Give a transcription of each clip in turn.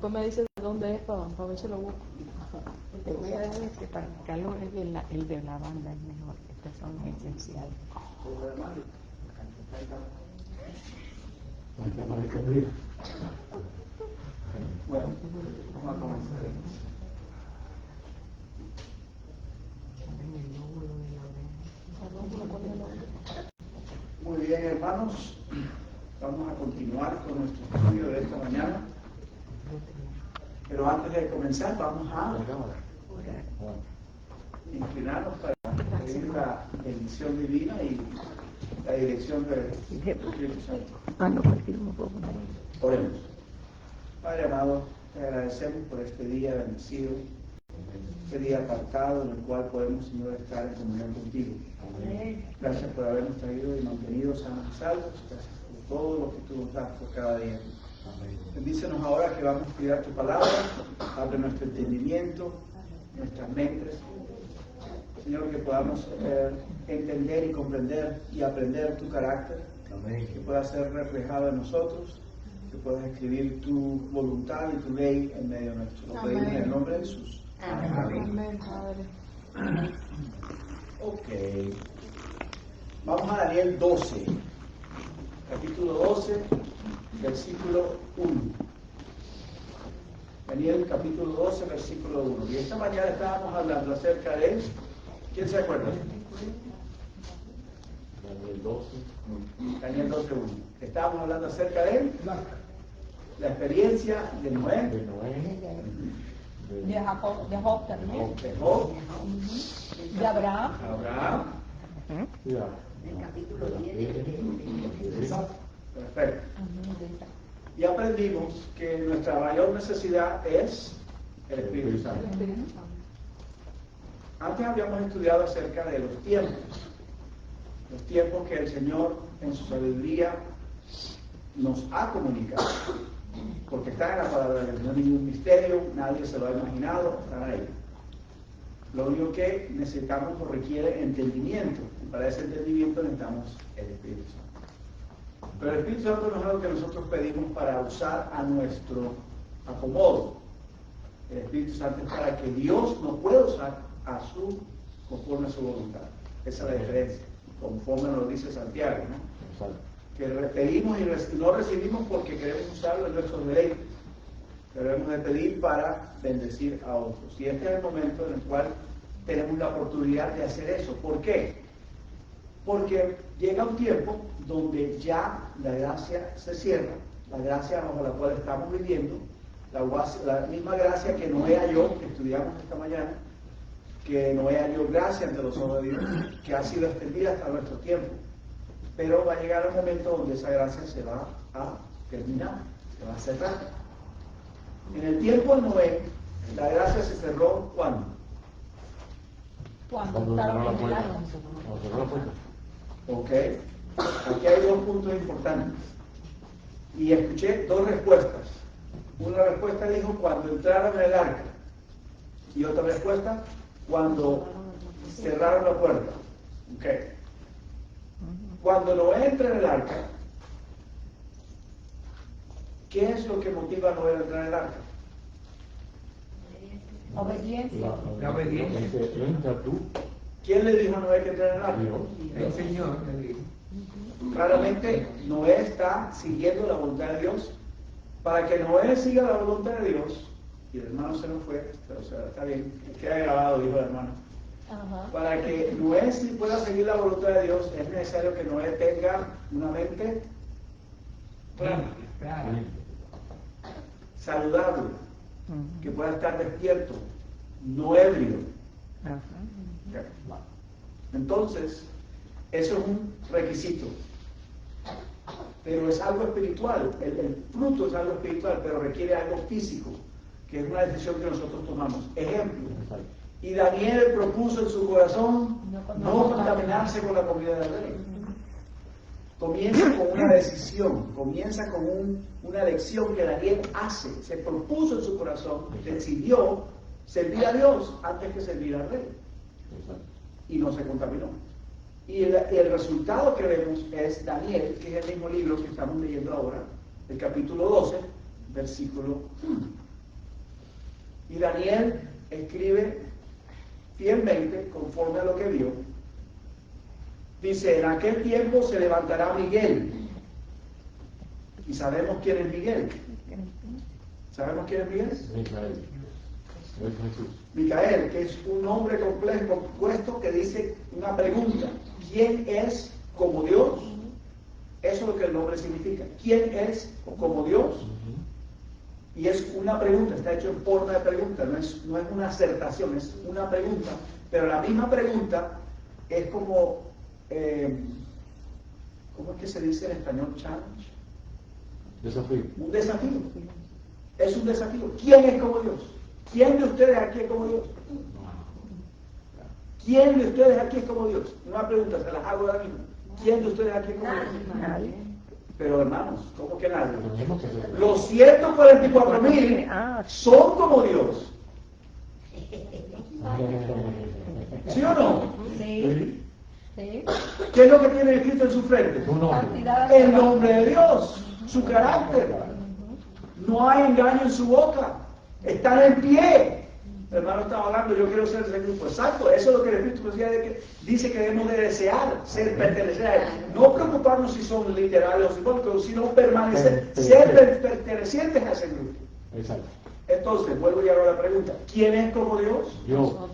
Después me dices de dónde es para ver si lo busco. Te voy a dar este para Carlos, el de la banda es mejor. Estos son los esenciales. Bueno, vamos a comenzar. Muy bien, hermanos, vamos a continuar con nuestro estudio de esta mañana. Pero antes de comenzar, vamos a inclinarnos para pedir la bendición divina y la dirección del Espíritu Santo. Oremos. Padre amado, te agradecemos por este día bendecido, este día apartado en el cual podemos, Señor, estar en comunión contigo. Gracias por habernos traído y mantenido sanos y salvos. Gracias por todo lo que tú nos das por cada día. Bendícenos ahora que vamos a estudiar tu palabra. Abre nuestro entendimiento, nuestras mentes. Señor, que podamos entender y comprender y aprender tu carácter. Amén. Que pueda ser reflejado en nosotros. Que puedas escribir tu voluntad y tu ley en medio nuestro. Lo pedimos en el nombre de Jesús. Amén. Amén, Padre. Ok. Vamos a Daniel 12. Capítulo 12, versículo 1. Daniel capítulo 12, versículo 1. Y esta mañana estábamos hablando acerca de... ¿Quién se acuerda? Daniel 12. Daniel 12, 1. Estábamos hablando acerca de la experiencia de Noé. De Jacob, de Job también. De Job. De Abraham. El capítulo 10. Perfecto. Y aprendimos que nuestra mayor necesidad es el Espíritu Santo. Antes habíamos estudiado acerca de los tiempos que el Señor en su sabiduría nos ha comunicado, porque están en la palabra de Dios, no hay ningún misterio, nadie se lo ha imaginado, están ahí. Lo único que necesitamos o requiere entendimiento, y para ese entendimiento necesitamos el Espíritu Santo. Pero el Espíritu Santo no es algo que nosotros pedimos para usar a nuestro acomodo. El Espíritu Santo es para que Dios nos pueda usar conforme a su voluntad. Esa es la diferencia, conforme nos lo dice Santiago, ¿no? Que pedimos y no recibimos porque queremos usarlo en nuestros deleites. Debemos de pedir para bendecir a otros. Y este es el momento en el cual tenemos la oportunidad de hacer eso. ¿Por qué? Porque llega un tiempo donde ya la gracia se cierra, la gracia bajo la cual estamos viviendo, la misma gracia que Noé halló, que estudiamos esta mañana, que Noé halló gracia ante los ojos de Dios, que ha sido extendida hasta nuestro tiempo. Pero va a llegar el momento donde esa gracia se va a terminar, se va a cerrar. En el tiempo de Noé, la gracia se cerró ¿cuándo? Cuando estaban en el arca. Ok. Aquí hay dos puntos importantes. Y escuché dos respuestas. Una respuesta dijo cuando entraron en el arca. Y otra respuesta cuando cerraron la puerta. Ok. Cuando Noé entra en el arca, ¿qué es lo que motiva a Noé a entrar en el arca? Obediencia. La obediencia. ¿Quién le dijo a Noé que entrara en el arca? El Señor le dijo. Claramente, Noé está siguiendo la voluntad de Dios. Para que Noé siga la voluntad de Dios, y el hermano se nos fue, pero está bien, queda grabado, dijo el hermano. Para que Noé pueda seguir la voluntad de Dios, es necesario que Noé tenga una mente plana, saludable, que pueda estar despierto, no ebrio. Entonces, eso es un requisito. Pero es algo espiritual, el fruto es algo espiritual, pero requiere algo físico, que es una decisión que nosotros tomamos. Ejemplo, y Daniel propuso en su corazón no contaminarse con la comida del rey. Comienza con una decisión, comienza con una elección que Daniel hace, se propuso en su corazón, decidió servir a Dios antes que servir al rey. Y no se contaminó. Y el resultado que vemos es Daniel, que es el mismo libro que estamos leyendo ahora, el capítulo 12, versículo 1. Y Daniel escribe fielmente conforme a lo que vio. Dice, en aquel tiempo se levantará Miguel. Y sabemos quién es Miguel. ¿Sabemos quién es Miguel? Micael. Es Jesús. Micael, que es un nombre complejo, compuesto, que dice una pregunta. ¿Quién es como Dios? Eso es lo que el nombre significa. ¿Quién es como Dios? Y es una pregunta, está hecho en forma de pregunta, no es una acertación, es una pregunta. Pero la misma pregunta es como, ¿cómo es que se dice en español? Challenge. Desafío. Un desafío. Es un desafío. ¿Quién es como Dios? ¿Quién de ustedes aquí es como Dios? ¿Quién de ustedes aquí es como Dios? Una pregunta, se las hago ahora mismo. ¿Quién de ustedes aquí es como Dios? Nadie. Pero hermanos, ¿cómo que nadie? Tenemos que hacer. Los 144,000 son como Dios. ¿Sí o no? Sí. Sí. ¿Qué es lo que tiene Cristo en su frente? Un nombre. El nombre de Dios, su carácter. No hay engaño en su boca. Están en pie. El hermano estaba hablando, yo quiero ser ese grupo. Exacto, eso es lo que el Espíritu dice que debemos de desear, pertenecer a Él. No preocuparnos si son literales o simbólicos, sino permanecer, ser pertenecientes a ese grupo. Exacto. Entonces, vuelvo y hago la pregunta. ¿Quién es como Dios? Yo.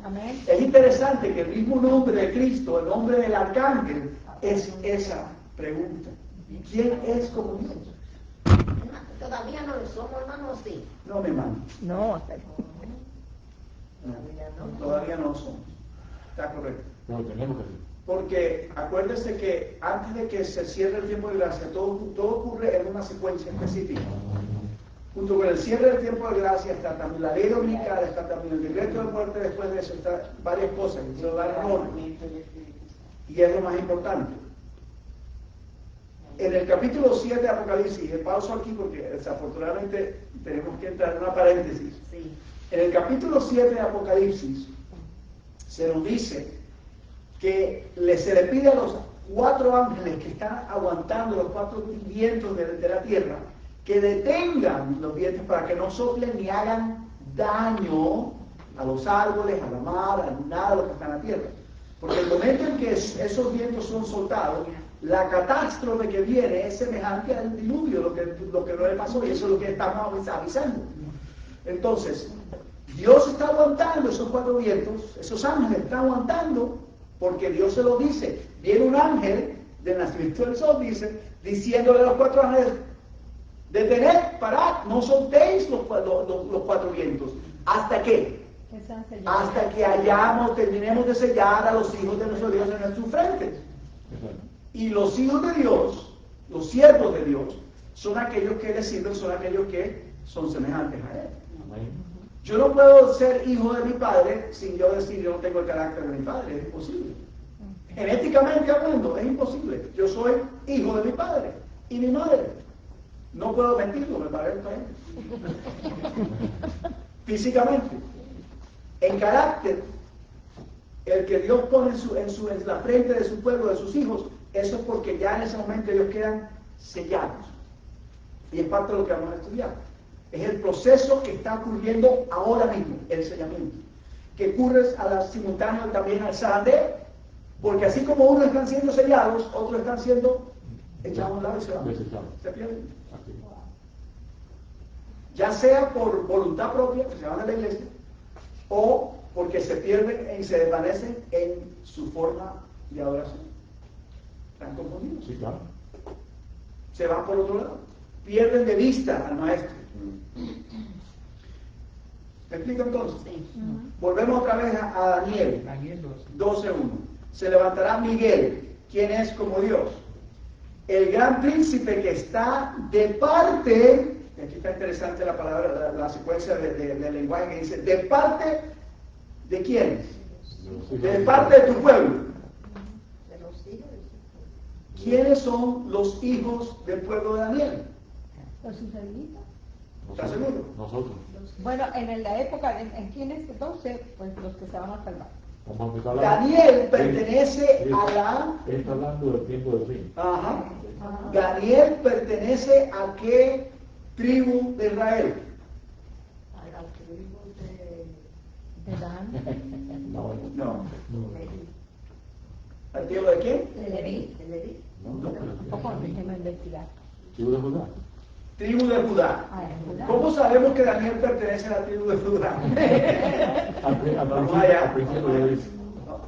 Amén. Es interesante que el mismo nombre de Cristo, el nombre del arcángel, es esa pregunta. ¿Quién es como Dios? Todavía no lo somos, hermano, sí. No, mi hermano. No, Todavía no lo somos. Está correcto. Pero tenemos que hacer. Porque acuérdense que antes de que se cierre el tiempo de gracia, todo ocurre en una secuencia específica. Junto con el cierre del tiempo de gracia está también la ley dominical, está también el decreto de muerte, después de eso están varias cosas que quiero dar en orden. Y es lo más importante. En el capítulo 7 de Apocalipsis, y pauso aquí porque desafortunadamente tenemos que entrar en una paréntesis. Sí. En el capítulo 7 de Apocalipsis se nos dice que se le pide a los 4 ángeles que están aguantando los 4 vientos de la tierra que detengan los vientos para que no soplen ni hagan daño a los árboles, a la mar, a nada de lo que está en la tierra. Porque el momento en que esos vientos son soltados, la catástrofe que viene es semejante al diluvio, lo que no le pasó, y eso es lo que estamos avisando. Entonces, Dios está aguantando esos 4 vientos, esos ángeles están aguantando, porque Dios se lo dice. Viene un ángel del nacimiento del sol, dice, diciéndole a los 4 ángeles, detened, parad, no soltéis los 4 vientos. ¿Hasta qué? Hasta que terminemos de sellar a los hijos de nuestro Dios en nuestro frente. Y los hijos de Dios, los siervos de Dios, son aquellos que le sirven, son aquellos que son semejantes a Él. Yo no puedo ser hijo de mi padre sin yo decir yo no tengo el carácter de mi padre, es imposible. Genéticamente hablando, es imposible. Yo soy hijo de mi padre y mi madre. No puedo mentirlo, me parece a él. Físicamente. En carácter, el que Dios pone en la frente de su pueblo, de sus hijos, eso es porque ya en ese momento ellos quedan sellados. Y es parte de lo que vamos a estudiar. Es el proceso que está ocurriendo ahora mismo, el sellamiento. Que ocurre simultáneo también al Sander, porque así como unos están siendo sellados, otros están siendo echados a un lado y se van. Se pierden. Ya sea por voluntad propia, que se van a la iglesia, o porque se pierden y se desvanecen en su forma de adoración. ¿Están confundidos? Sí, claro. Se van por otro lado. Pierden de vista al maestro. ¿Me explico entonces? Sí. Volvemos otra vez a Daniel. Daniel 12:1. Se levantará Miguel, quien es como Dios, el gran príncipe que está de parte, y aquí está interesante la palabra, la secuencia del lenguaje que dice, de parte de quién? De parte de tu pueblo. De los hijos. ¿Quiénes son los hijos del pueblo de Daniel? Los israelitas. ¿Estás seguro? Nosotros. Bueno, en la época, aquí en este 12, pues los que se van a salvar. Vamos a empezar a Daniel pertenece Él a la... está hablando del tiempo del fin. Ajá. Daniel pertenece a qué tribu de Israel? ¿De Dan? No, No. no. ¿La tribu de quién? De Leví, de Leví. No, pero Poco déjeme investigar. tribu de Judá. Tribu de Judá. Ah, es Judá. ¿Cómo sabemos que Daniel pertenece a la tribu de Judá? Al allá. principio lo dice.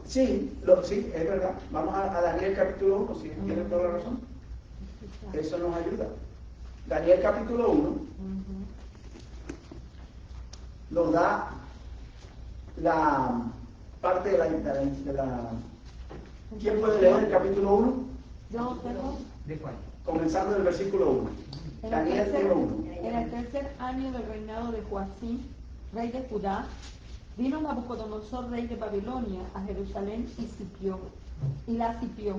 Sí, sí, es verdad. Vamos a Daniel capítulo 1, si tienen toda la razón. Eso nos ayuda. Daniel capítulo 1 nos da la parte de la... ¿Quién puede leer el capítulo 1? Yo tengo ¿De cuál? Comenzando del versículo 1. Daniel 1:1. En el tercer año del reinado de Joacim, rey de Judá, vino Nabucodonosor, rey de Babilonia, a Jerusalén y la sitió.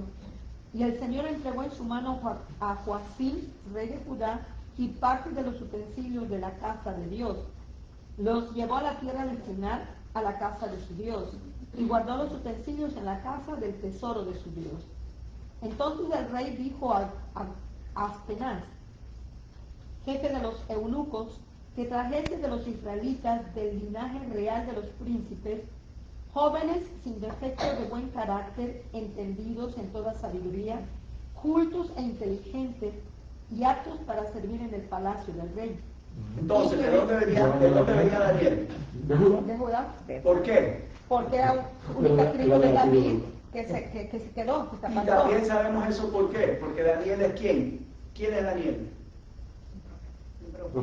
Y el Señor entregó en su mano a Joacim, rey de Judá, y parte de los utensilios de la casa de Dios. Los llevó a la tierra de Sinar, a la casa de su Dios, y guardó los utensilios en la casa del tesoro de su Dios. Entonces el rey dijo a Aspenaz, jefe de los eunucos, que trajese de los israelitas del linaje real de los príncipes, jóvenes sin defecto de buen carácter, entendidos en toda sabiduría, cultos e inteligentes, y aptos para servir en el palacio del rey. Entonces, ¿de dónde venía Daniel? ¿De Judá? ¿De Judá? ¿Por qué? Porque era única tribu de David que se quedó, que se Y apartó. también sabemos eso por qué. Porque Daniel es ¿quién? ¿Quién es Daniel? No,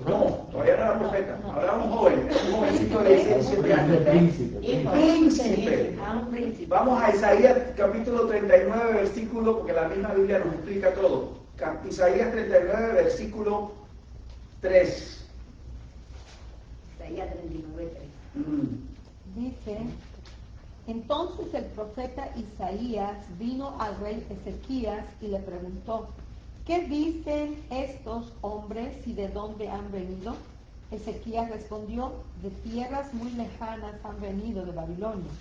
todavía no era profeta. Ahora un jovencito de 17 años. Príncipe. A un príncipe. Vamos a Isaías capítulo 39, versículo, porque la misma Biblia nos explica todo. Isaías 39, versículo 3. Isaías 39:3. Dice, entonces el profeta Isaías vino al rey Ezequías y le preguntó, ¿qué dicen estos hombres y de dónde han venido? Ezequías respondió, de tierras muy lejanas han venido de Babilonia.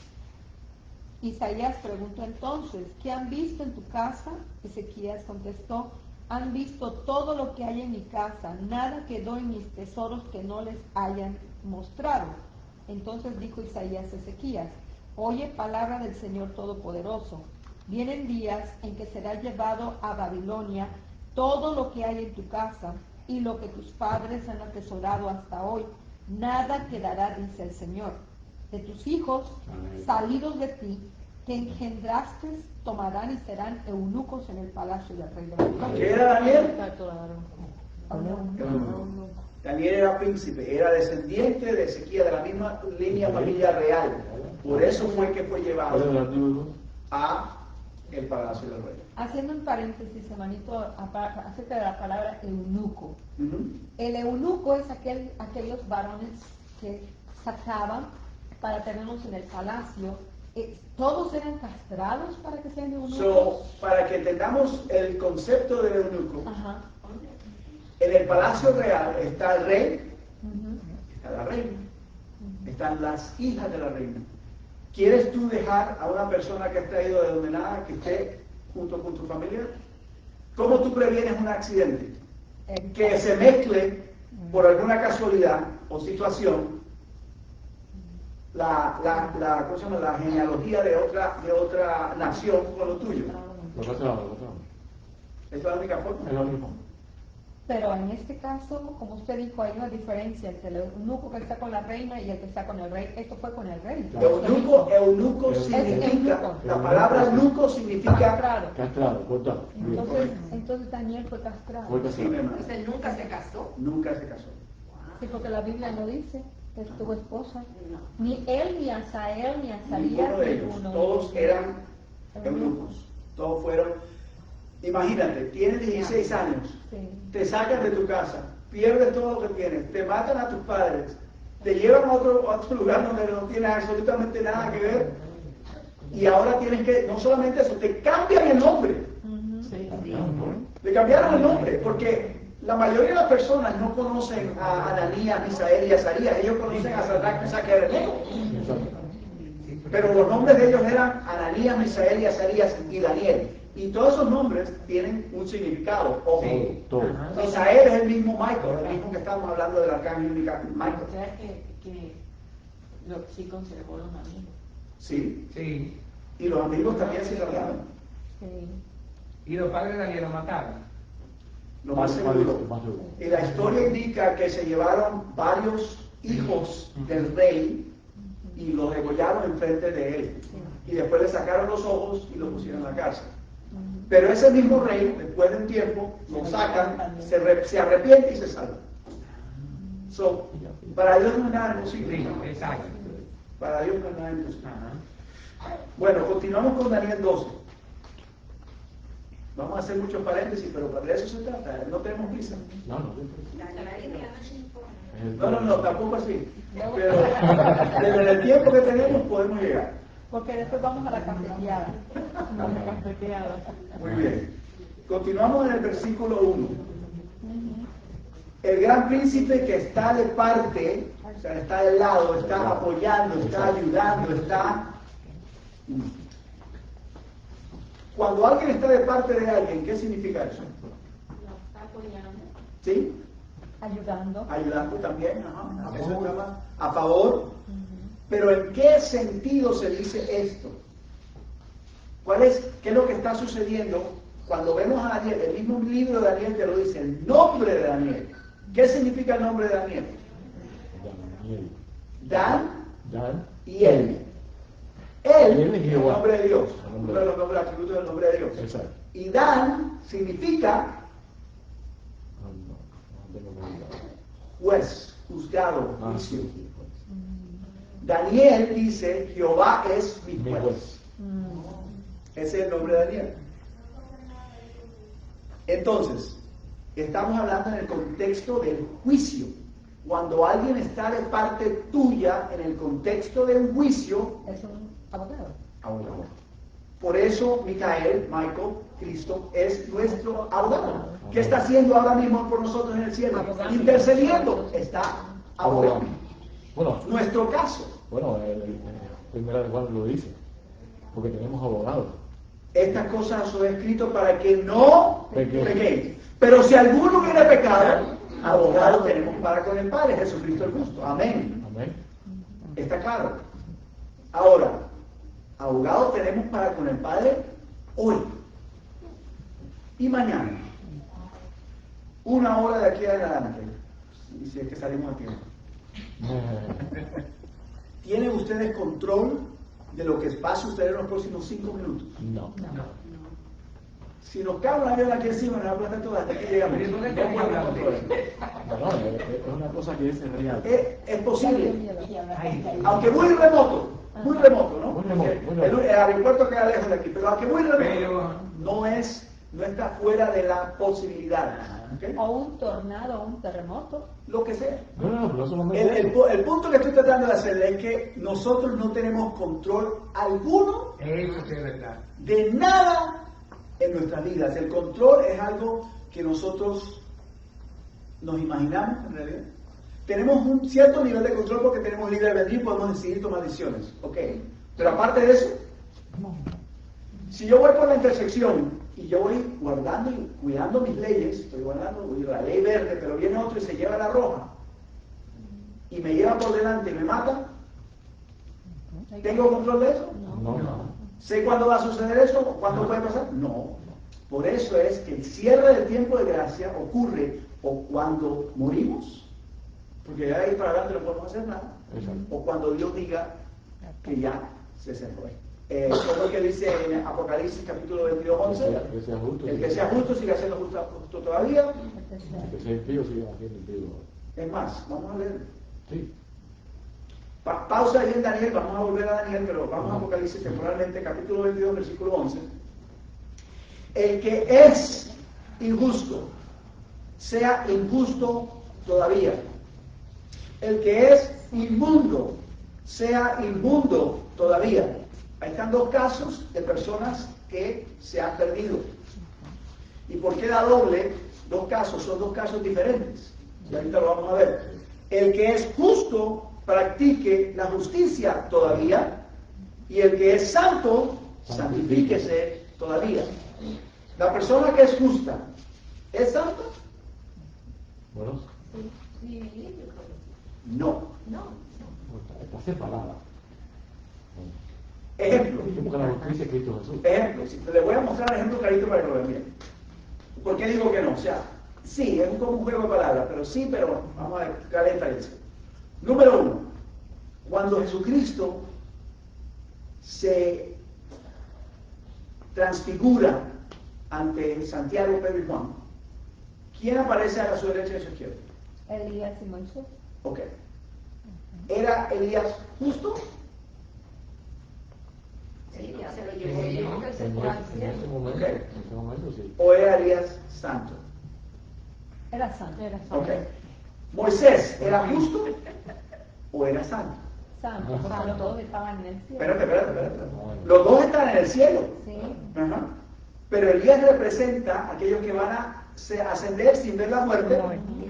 Isaías preguntó entonces, ¿qué han visto en tu casa? Ezequías contestó, han visto todo lo que hay en mi casa, nada quedó en mis tesoros que no les hayan mostrado. Entonces dijo Isaías a Ezequías, oye palabra del Señor Todopoderoso, vienen días en que será llevado a Babilonia todo lo que hay en tu casa y lo que tus padres han atesorado hasta hoy, nada quedará, dice el Señor. De tus hijos, salidos de ti, que engendraste, tomarán y serán eunucos en el palacio del rey de Babilonia. ¿Qué era Daniel? Está claro. Daniel era príncipe, era descendiente de Ezequías, de la misma línea familia real. Por eso fue que fue ¿Cuál es llevado la tribu de Judá? a el palacio del rey. Haciendo un paréntesis, hermanito, acerca de la palabra eunuco. El eunuco es aquellos varones que sacaban para tenerlos en el palacio. ¿Todos eran castrados para que sean eunucos? So, para que entendamos el concepto del eunuco, Ajá. en el palacio real está el rey, está la reina, están las hijas de la reina. ¿Quieres tú dejar a una persona que has traído de donde nada que esté junto con tu familia? ¿Cómo tú previenes un accidente? Que se mezcle por alguna casualidad o situación ¿cómo se llama? La genealogía de otra nación con lo tuyo. Lo castrado. Esa es la única forma. Es lo mismo. Pero en este caso, como usted dijo, hay una diferencia entre el eunuco que está con la reina y el que está con el rey. Esto fue con el rey. Eunuco significa, la palabra eunuco significa Castrado. Castrado, cortado. Entonces Daniel fue castrado. Fue sí, castrado. mi hermano. Entonces nunca se casó. Nunca se casó. Sí, porque la Biblia no dice que tuvo esposa. No. Ni él, ni Asael, ni Azarías, Ninguno de ellos. ninguno. Todos eran eunucos. Todos fueron. Imagínate, tienes 16 años, Sí. te sacan de tu casa, pierdes todo lo que tienes, te matan a tus padres, te llevan a otro lugar donde no tienes absolutamente nada que ver, y ahora tienes que, no solamente eso, te cambian el nombre. Sí. Le cambiaron el nombre, porque la mayoría de las personas no conocen a Ananías, Misael y Azarías, ellos conocen a Sadrach, Mesach y Abednego. Exacto. Pero los nombres de ellos eran Ananías, Misael y Azarías y Daniel. Y todos esos nombres tienen un significado. Ojo. Todo. Misael es el mismo Michael, el mismo que estamos hablando del arcángel Michael. O sea que sí conservó los amigos. Sí, Sí. y los amigos también se largaron. Sí. Y los padres de Daniel lo mataron. Lo más seguro. Más seguro. Y la historia indica que se llevaron varios hijos del rey y los degollaron enfrente de él. Y después le sacaron los ojos y lo pusieron en la cárcel. Pero ese mismo rey, después de un tiempo, lo sacan, se arrepiente y se salva. So, para Dios no es nada imposible. Sí, exacto. Para Dios no es nada imposible. Ajá. Bueno, continuamos con Daniel 12. Vamos a hacer muchos paréntesis, pero de eso se trata. No tenemos prisa. No, no. No, tampoco así. Pero desde el tiempo que tenemos podemos llegar. Porque después vamos a la cafeteada. No me cafeteada. Muy bien. Continuamos en el versículo 1. El gran príncipe que está de parte, o sea, está del lado, está apoyando, está ayudando, está... Cuando alguien está de parte de alguien, ¿qué significa eso? Lo está apoyando. ¿Sí? Ayudando. Ayudando también, ajá. Eso está más a favor. Pero ¿en qué sentido se dice esto? ¿Qué es lo que está sucediendo? Cuando vemos a Daniel, el mismo libro de Daniel te lo dice, el nombre de Daniel. ¿Qué significa el nombre de Daniel? Dan y él. Él es el nombre de Dios, uno de los nombres atributos del nombre de Dios. Exacto. Y Dan significa juez, juzgado, juicio. Daniel dice, Jehová es mi juez. Ese es el nombre de Daniel. Entonces, estamos hablando en el contexto del juicio. Cuando alguien está de parte tuya en el contexto de un juicio, Es un abogado. abogado. Por eso Michael, Cristo, es nuestro abogado. ¿Qué está haciendo ahora mismo por nosotros en el cielo? Abogado. Intercediendo. Está abogando. Bueno, Nuestro caso. bueno, primera de Juan lo dice, porque tenemos abogados. Estas cosas os he escrito para que no Pequéis. pequéis. Pero si alguno hubiera pecado, abogado tenemos para con el Padre, Jesucristo el justo. Amén. Amén. Está claro. Ahora, abogado tenemos para con el Padre hoy y mañana. 1 hora de aquí adelante. Y si es que salimos a tiempo. ¿Tienen ustedes control de lo que pase ustedes en los próximos 5 minutos? No. Si nos cae un avión aquí encima, nos va a aplastar todas, hasta aquí llegamos. Pero ¿por qué No estamos podemos hablando de controlar. No, es una cosa que es real. Es posible, Ay, aunque muy remoto, ¿no? Muy remoto, Porque muy remoto. el aeropuerto queda lejos de aquí, pero aunque muy remoto, Pero- no está fuera de la posibilidad. ¿Ok? O un tornado, o un terremoto. Lo que sea. No, pero solamente. El punto que estoy tratando de hacer es que nosotros no tenemos control alguno Eso sí es verdad. de nada en nuestras vidas. El control es algo que nosotros nos imaginamos en realidad. Tenemos un cierto nivel de control porque tenemos libre albedrío y podemos decidir tomar decisiones. Ok. Pero aparte de eso, si yo voy por la intersección y yo voy guardando y cuidando mis leyes, estoy guardando la ley verde, pero viene otro y se lleva la roja y me lleva por delante y me mata, ¿tengo control de eso? No. ¿Sé cuándo va a suceder eso? ¿Cuándo puede pasar? No. Por eso es que el cierre del tiempo de gracia ocurre o cuando morimos, porque de ahí para adelante no podemos hacer nada, Exacto. o cuando Dios diga que ya se cerró. Como el que dice en Apocalipsis capítulo 22, 11, Que sea justo. el que sea justo siga siendo justo todavía. El que sea impío siga siendo impío. Es más, vamos a leer. Sí. Pausa ahí en Daniel, vamos a volver a Daniel, pero vamos a Apocalipsis temporalmente, capítulo 22, versículo 11. El que es injusto, sea injusto todavía. El que es inmundo, sea inmundo todavía. Ahí están 2 casos de personas que se han perdido. ¿Y por qué da doble? 2 casos, son 2 casos diferentes. Y ahorita lo vamos a ver. El que es justo, practique la justicia todavía, y el que es santo, santifíquese todavía. La persona que es justa, ¿es santa? Bueno, Sí, No. no. Está separada. Ejemplo. Porque la justicia es Cristo Jesús. Ejemplo. Le voy a mostrar ejemplo clarito para que lo vean bien. ¿Por qué digo que no? O sea, sí, es como un juego de palabras, pero vamos a ver, calenta eso. Número 1. Cuando Jesucristo se transfigura ante Santiago, Pedro y Juan, ¿quién aparece a su derecha y a su izquierda? Elías y Moisés. Ok. ¿Era Elías justo? Sí, ya se lo llevó Dios, que se fue al En cielo. ese momento sí. ¿O era Elías santo? Era santo. Era Ok. santo. ¿Moisés era justo o era santo? Santo, porque los dos estaban en el cielo. Espérate. Los dos están en el cielo. Sí. Ajá. Pero Elías representa a aquellos que van a ascender sin ver la muerte,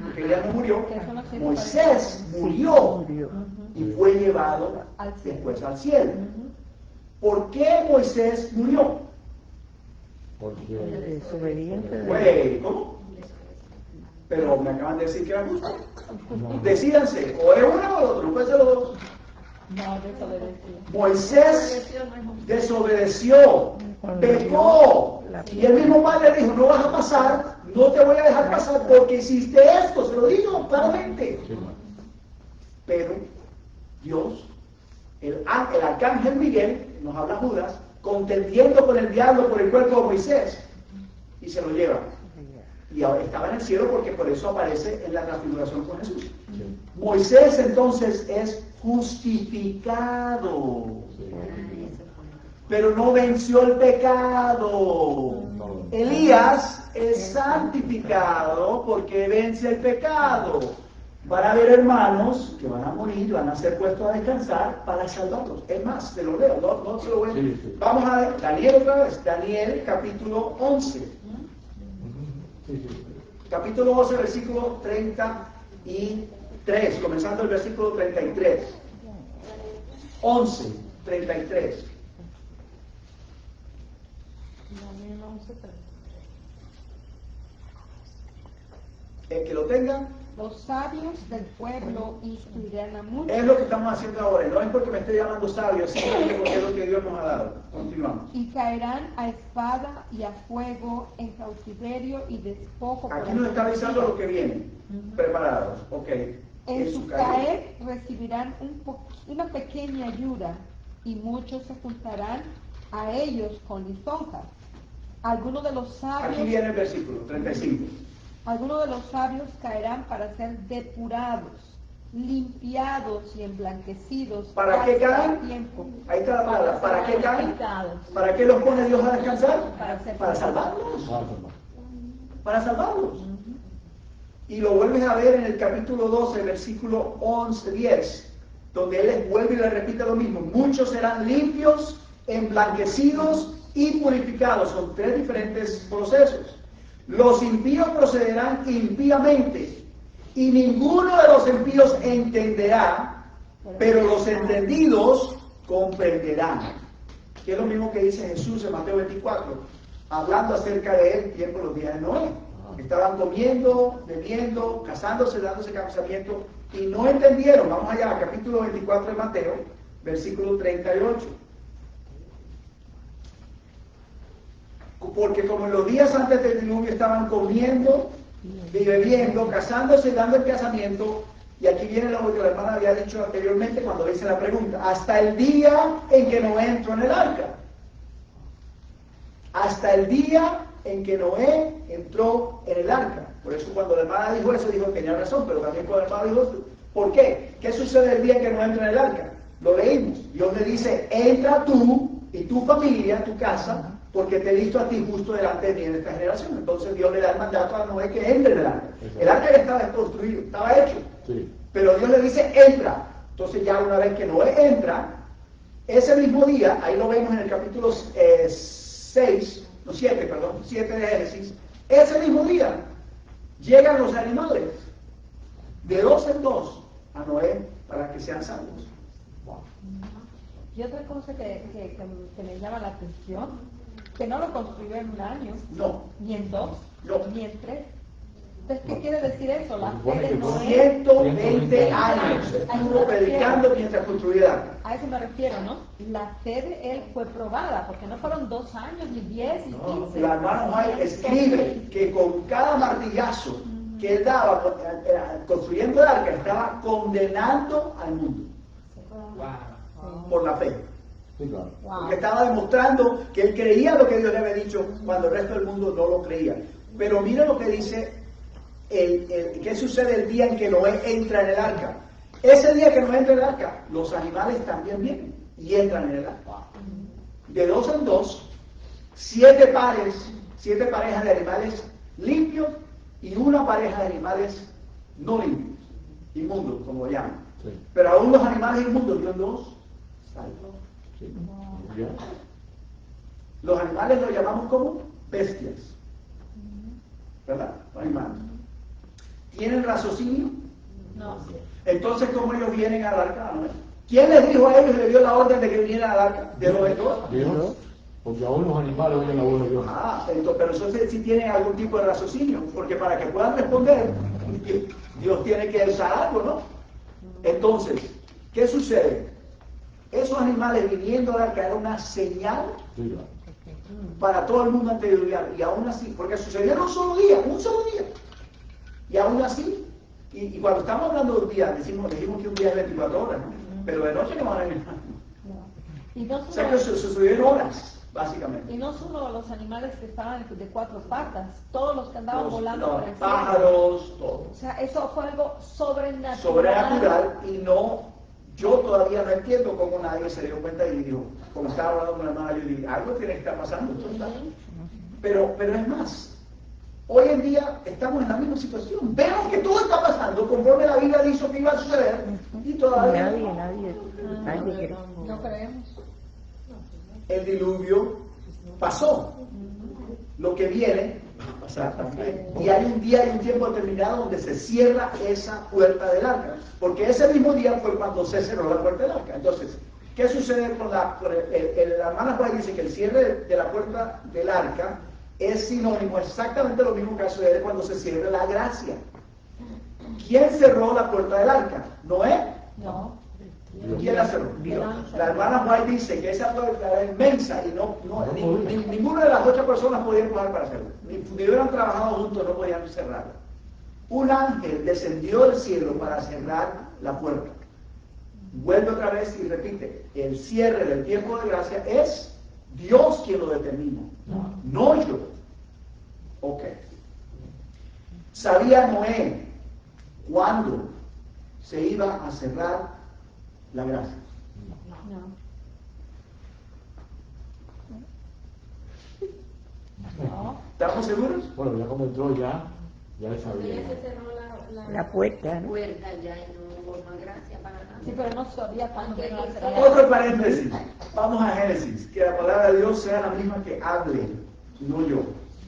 porque Elías no murió. Que eso no sirve Moisés para- murió Murió. y fue llevado Al cielo. después al cielo. Ujú. ¿Por qué Moisés murió? Porque Desobediente. Güey, ¿cómo? Pero me acaban de decir que era justo. Decídanse, o es uno o el otro, no puede ser los dos. No, desobedeció. Moisés desobedeció, pecó, y el mismo padre dijo, no vas a pasar, no te voy a dejar pasar porque hiciste esto, se lo digo claramente. sí, Pero Dios, el arcángel Miguel, nos habla Judas, contendiendo con el diablo por el cuerpo de Moisés, y se lo lleva. Y ahora estaba en el cielo porque por eso aparece en la transfiguración con Jesús. sí, Moisés entonces es justificado, sí. pero no venció el pecado. No. Elías es santificado porque vence el pecado. Van a haber hermanos que van a morir, van a ser puestos a descansar para salvarlos. Es más, se lo leo, no se lo voy a... Sí, sí. Vamos a ver, Daniel otra vez, Daniel capítulo 11. Ujú. Sí, sí. Capítulo 11, versículo 33, comenzando el versículo 33. 11, 33. Daniel 11:3. El que lo tenga, Los sabios del pueblo instruirán a muchos es lo que estamos haciendo ahora. No es porque me esté llamando sabio, simplemente porque es lo que Dios nos ha dado. Continuamos. y caerán a espada y a fuego en cautiverio y despojo. por Aquí nos está avisando lo que viene. Preparados. Ok. En su caer recibirán una pequeña ayuda y muchos se juntarán a ellos con lisonjas. Algunos de los Aquí sabios, viene el versículo 35. algunos de los sabios caerán para ser depurados, limpiados y emblanquecidos. ¿Para qué hasta caen? tiempo. Ahí está la palabra. ¿Para qué caen? Quitados. ¿Para qué los pone Dios a descansar? Para salvarlos. Ah, hermano. Para salvarlos. Y lo vuelves a ver en el capítulo 12, versículo 11, 10, donde Él les vuelve y les repite lo mismo. Muchos serán limpios, emblanquecidos y purificados. Son tres diferentes procesos. Los impíos procederán impíamente, y ninguno de los impíos entenderá, pero los entendidos comprenderán. Que es lo mismo que dice Jesús en Mateo 24, hablando acerca de él, tiempo los días de Noé. Estaban comiendo, bebiendo, casándose, dándose casamiento, y no entendieron. Vamos allá, capítulo 24 de Mateo, versículo 38. Porque como en los días antes del diluvio estaban comiendo y bebiendo, casándose, dando el casamiento, y aquí viene lo que la hermana había dicho anteriormente cuando hice la pregunta, hasta el día en que Noé entró en el arca. Hasta el día en que Noé entró en el arca. Por eso cuando la hermana dijo eso, dijo que tenía razón, pero también cuando la hermana dijo eso, ¿por qué? ¿Qué sucede el día en que Noé entra en el arca? Lo leímos. Dios le dice, entra tú y tu familia, tu casa, porque te he visto a ti justo delante de mí en esta generación. Entonces Dios le da el mandato a Noé que entre en el arca. El arca ya estaba construido, estaba hecho. Sí. Pero Dios le dice, entra. Entonces ya una vez que Noé entra, ese mismo día, ahí lo vemos en el capítulo 7 de Génesis, ese mismo día llegan los animales, de 2 en 2, a Noé para que sean salvos. Wow. Y otra cosa que me llama la atención, que no lo construyó en un año, No, ni en 2, No. ni en 3. Entonces, ¿qué quiere decir eso? La fe Supone de que Noé. 120 años estuvo predicando mientras construía el arca. A eso me refiero, ¿no? La fe de él fue probada, porque no fueron 2 años, ni 10, ni 15. La hermana White escribe que con cada martillazo que él daba construyendo el arca, estaba condenando al mundo Wow. por la fe. Sí, claro. Porque estaba demostrando que él creía lo que Dios le había dicho cuando el resto del mundo no lo creía. Pero mira lo que dice, qué sucede el día en que Noé entra en el arca. Ese día que Noé entra en el arca, los animales también vienen y entran en el arca. De 2 en 2, 7 parejas de animales limpios y una pareja de animales no limpios, inmundos, como lo llaman. Sí. Pero aún los animales inmundos, Dios los salvó. Sí. Ya. Los animales los llamamos como bestias, ¿verdad? Los animales. ¿Tienen raciocinio? No. Entonces, ¿cómo ellos vienen al arca? ¿No? ¿Quién les dijo a ellos y les dio la orden de que vinieran al arca? ¿De los dos? Dios, porque aún los animales oyen la voz de Dios. Entonces, pero eso sí tienen algún tipo de raciocinio, porque para que puedan responder, Dios tiene que usar algo, ¿no? Entonces, ¿qué sucede? Esos animales viniendo al arca era una señal Sí, claro. para todo el mundo anterior, y aún así, porque sucedió en un solo día, y aún así, y cuando estamos hablando de un día, decimos que un día es 24 horas, ¿no? Pero de noche no van a venir. Y no O sea que solo, sucedió en horas, básicamente. y no solo los animales que estaban de 4 patas, todos los que andaban Los volando por el cielo. pájaros, todo. O sea, eso fue algo sobrenatural. Sobrenatural, y no, yo todavía no entiendo cómo nadie se dio cuenta y dijo, como estaba hablando con la hermana, yo dije, algo tiene que estar pasando. Pero es más, hoy en día estamos en la misma situación. Vemos que todo está pasando conforme la Biblia dijo que iba a suceder y todavía Nadie quiere. No creemos. el diluvio pasó. Lo que viene va a pasar también. Y hay un día y un tiempo determinado donde se cierra esa puerta del arca. Porque ese mismo día fue cuando se cerró la puerta del arca. Entonces, ¿qué sucede con la hermana Juan dice que el cierre de la puerta del arca es sinónimo, exactamente lo mismo que sucede cuando se cierra la gracia? ¿Quién cerró la puerta del arca? ¿Noé? No. ¿Quién la cerró? La hermana White dice que esa puerta era inmensa y ninguna de las 8 personas podía empujar para hacerlo. Ni hubieran trabajado juntos, no podían cerrarla. Un ángel descendió del cielo para cerrar la puerta. Vuelve otra vez y repite, el cierre del tiempo de gracia es Dios quien lo determina, no yo. Ok. ¿Sabía Noé cuándo se iba a cerrar la gracia? No. ¿Estamos seguros? Bueno, ya como entró ya él sabía. Ya se cerró La puerta, ¿no? puerta ya y no hubo más gracia para nada. Sí, pero no sabía cuándo Aunque iba a quizá- cerrar. Otro paréntesis. Vamos a Génesis. Que la palabra de Dios sea la misma que hable, no yo.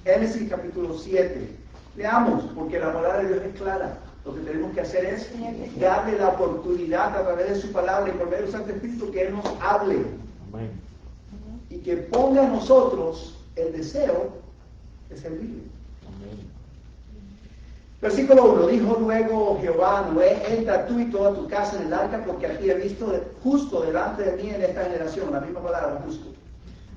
Génesis capítulo 7. Leamos, porque la palabra de Dios es clara. Lo que tenemos que hacer es darle la oportunidad a través de su palabra y por medio del Santo Espíritu que Él nos hable. Amén. Y que ponga en nosotros el deseo de servirle. Amén. Versículo 1, dijo luego Jehová a Noé, entra tú y toda tu casa en el arca, porque aquí he visto justo delante de mí en esta generación, la misma palabra, justo.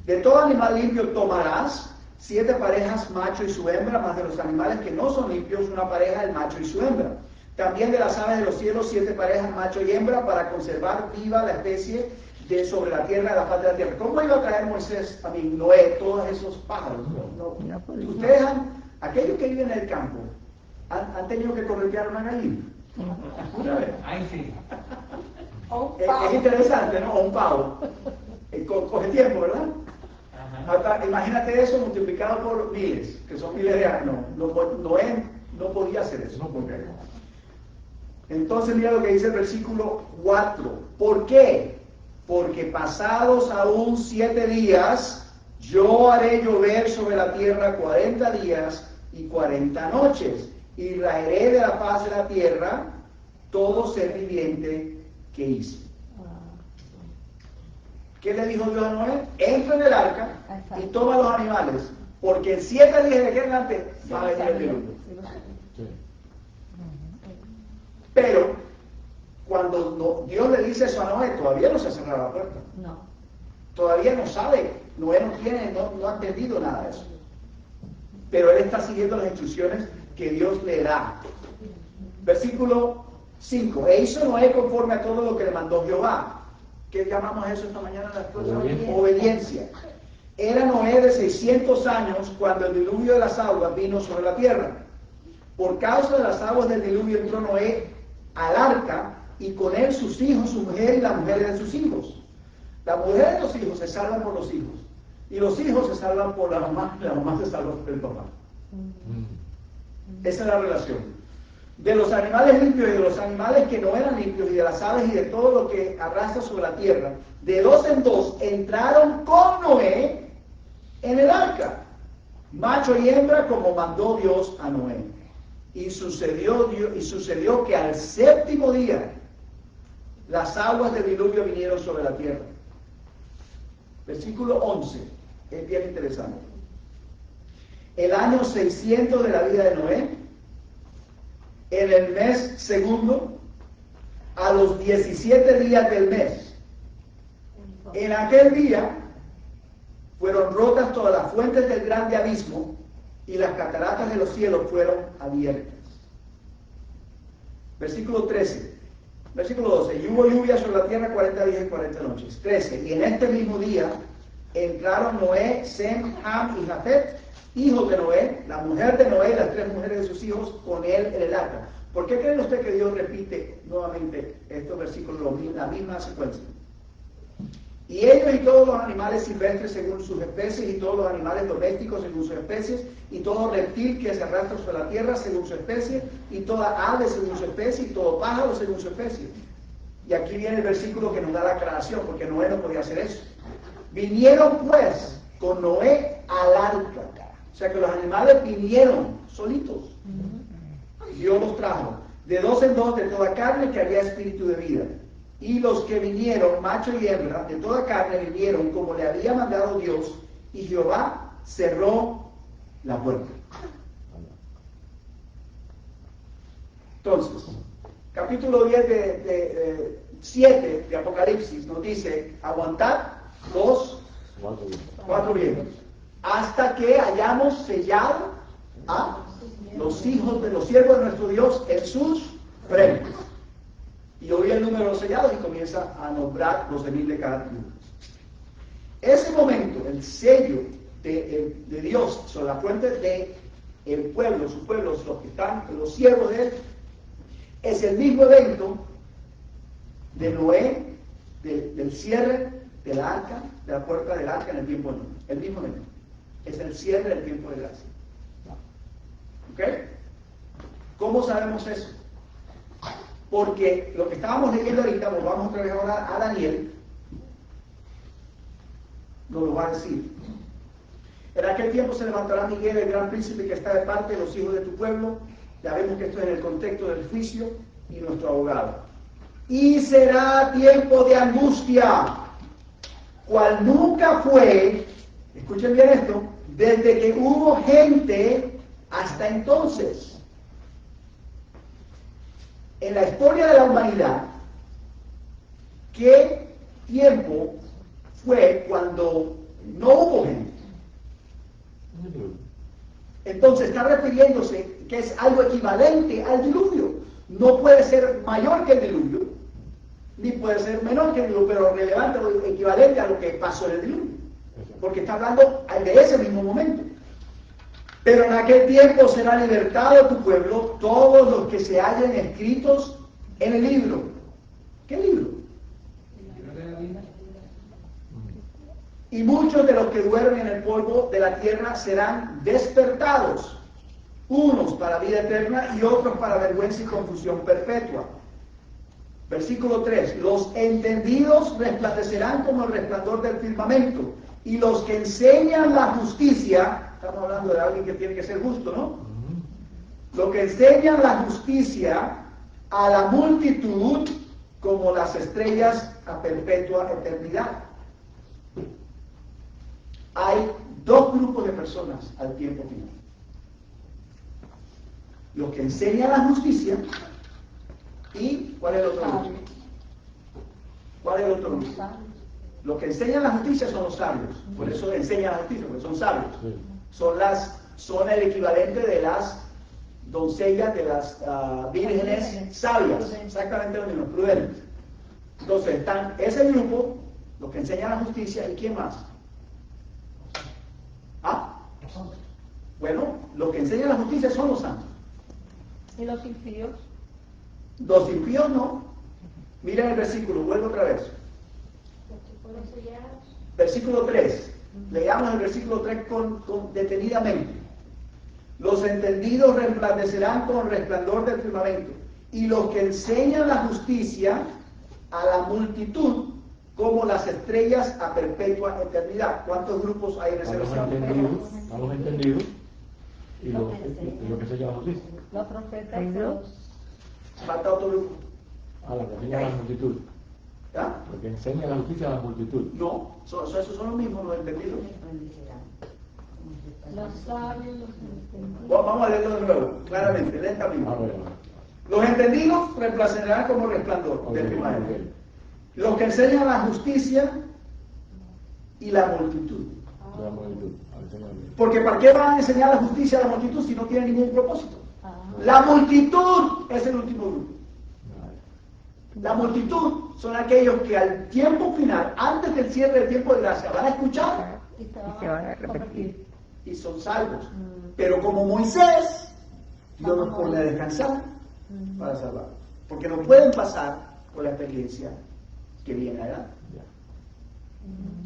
De todo animal limpio tomarás 7 parejas, macho y su hembra, más de los animales que no son limpios, una pareja, el macho y su hembra. También de las aves de los cielos, 7 parejas, macho y hembra, para conservar viva la especie de sobre la tierra, de la faz de la tierra. ¿Cómo iba a traer Moisés, Noé, todos esos pájaros? No podía. Ustedes aquellos que viven en el campo, ¿han tenido que corretear una gallina? Una vez. Ahí sí. Es interesante, ¿no? O un pavo. Coge tiempo, ¿verdad? Imagínate eso multiplicado por miles, que son miles de años. Noé no podía hacer eso. No, porque Entonces mira lo que dice el versículo 4. ¿Por qué? Porque pasados aún 7 días, yo haré llover sobre la tierra 40 días y 40 noches, y raeré de la faz de la tierra todo ser viviente que hice. ¿Qué le dijo Dios a Noé? Entra en el arca y toma los animales, porque en 7 días de aquí en adelante va a venir el diluvio. Sí. Pero cuando Dios le dice eso a Noé, todavía no se ha cerrado la puerta. No. Todavía no sabe, Noé no ha entendido nada de eso. Pero él está siguiendo las instrucciones que Dios le da. Versículo 5. E hizo Noé conforme a todo lo que le mandó Jehová. ¿Qué llamamos eso esta mañana? Obediencia. Era Noé de 600 años cuando el diluvio de las aguas vino sobre la tierra. Por causa de las aguas del diluvio entró Noé al arca y con él sus hijos, su mujer y las mujeres de sus hijos. La mujer de los hijos se salvan por los hijos y los hijos se salvan por la mamá se salva por el papá. Esa es la relación. De los animales limpios y de los animales que no eran limpios y de las aves y de todo lo que arrastra sobre la tierra, de dos en dos entraron con Noé en el arca, macho y hembra como mandó Dios a Noé. Y sucedió que al séptimo día las aguas del diluvio vinieron sobre la tierra. Versículo 11, es bien interesante. El año 600 de la vida de Noé, en el mes segundo, a los 17 días del mes, en aquel día fueron rotas todas las fuentes del grande abismo y las cataratas de los cielos fueron abiertas. Versículo 13. Versículo 12. Y hubo lluvia sobre la tierra 40 días y 40 noches. 13. Y en este mismo día entraron Noé, Sem, Ham y Jafet, hijos de Noé, la mujer de Noé y las tres mujeres de sus hijos con él en el arca. ¿Por qué creen ustedes que Dios repite nuevamente estos versículos, la misma secuencia? Y ellos y todos los animales silvestres según sus especies, y todos los animales domésticos según sus especies, y todo reptil que se arrastra sobre la tierra según su especie, y toda ave según su especie, y todo pájaro según su especie. Y aquí viene el versículo que nos da la aclaración, porque Noé no podía hacer eso. Vinieron pues con Noé al arca. O sea que los animales vinieron solitos. Dios los trajo de dos en dos de toda carne que había espíritu de vida. Y los que vinieron, macho y hembra, de toda carne vinieron como le había mandado Dios, y Jehová cerró la puerta. Entonces, capítulo 10 de 7 de Apocalipsis nos dice, aguantad 4 vientos, hasta que hayamos sellado a los hijos de los siervos de nuestro Dios en sus frentes. Y oye el número de los sellados y comienza a nombrar los 12,000 de cada tribu. Ese momento, el sello de Dios sobre la fuente de el pueblo, sus pueblos, los que están, los siervos de él, es el mismo evento de Noé, del cierre del arca, de la puerta del arca en el tiempo de Noé. El mismo evento. Es el cierre del tiempo de gracia. ¿Ok? ¿Cómo sabemos eso? Porque lo que estábamos leyendo ahorita, volvamos otra vez ahora a Daniel, nos lo va a decir. En aquel tiempo se levantará Miguel, el gran príncipe que está de parte de los hijos de tu pueblo. Ya vemos que esto es en el contexto del juicio y nuestro abogado. Y será tiempo de angustia, cual nunca fue, escuchen bien esto, desde que hubo gente hasta entonces. En la historia de la humanidad, ¿qué tiempo fue cuando no hubo gente? Entonces está refiriéndose que es algo equivalente al diluvio. No puede ser mayor que el diluvio, ni puede ser menor que el diluvio, pero relevante o equivalente a lo que pasó en el diluvio. Porque está hablando de ese mismo momento. Pero en aquel tiempo será libertado tu pueblo, todos los que se hallen escritos en el libro. ¿Qué libro? Y muchos de los que duermen en el polvo de la tierra serán despertados, unos para vida eterna y otros para vergüenza y confusión perpetua. Versículo 3. Los entendidos resplandecerán como el resplandor del firmamento, y los que enseñan la justicia, estamos hablando de alguien que tiene que ser justo, ¿no? Los que enseñan la justicia a la multitud como las estrellas a perpetua eternidad. Hay dos grupos de personas al tiempo final. los que enseñan la justicia y ¿cuál es el otro grupo? Sabios. ¿Cuál es el otro grupo? Sabios. Los que enseñan la justicia son los sabios, por eso enseñan la justicia, porque son sabios. Sí. Son el equivalente de las doncellas, de las vírgenes sabias, exactamente lo mismo, prudentes. Entonces están ese grupo, los que enseñan la justicia, ¿y quién más? ¿Ah? Bueno, los que enseñan la justicia son los santos. ¿Y los impíos? Los impíos no. Miren el versículo, vuelvo otra vez. Versículo 3. Leamos el versículo 3 detenidamente. Los entendidos resplandecerán con resplandor del firmamento, y los que enseñan la justicia a la multitud como las estrellas a perpetua eternidad. ¿Cuántos grupos hay en ese versículo? A los entendidos y los que enseñan la justicia. Los profetas. Hay dos. Falta otro grupo. A los que enseñan la multitud. ¿Ya? Los que enseñan la justicia a la multitud. No, esos son los mismos, los entendidos. Los sabios, los entendidos. Vamos a leerlo de nuevo, claramente, A lentamente. ver. Los entendidos reemplazarán como resplandor Ok, del firmamento. ok. Los que enseñan la justicia y la multitud. De la multitud. A ver, señor. Porque ¿para qué van a enseñar la justicia a la multitud si no tiene ningún propósito? Ah. La multitud es el último grupo. Vale. La multitud son aquellos que al tiempo final, antes del cierre del tiempo de gracia, van a escuchar Y se van a repetir. y son salvos. Pero como Moisés, Dios los pone a descansar para salvar. Porque no pueden pasar por la experiencia que viene adelante. Ya.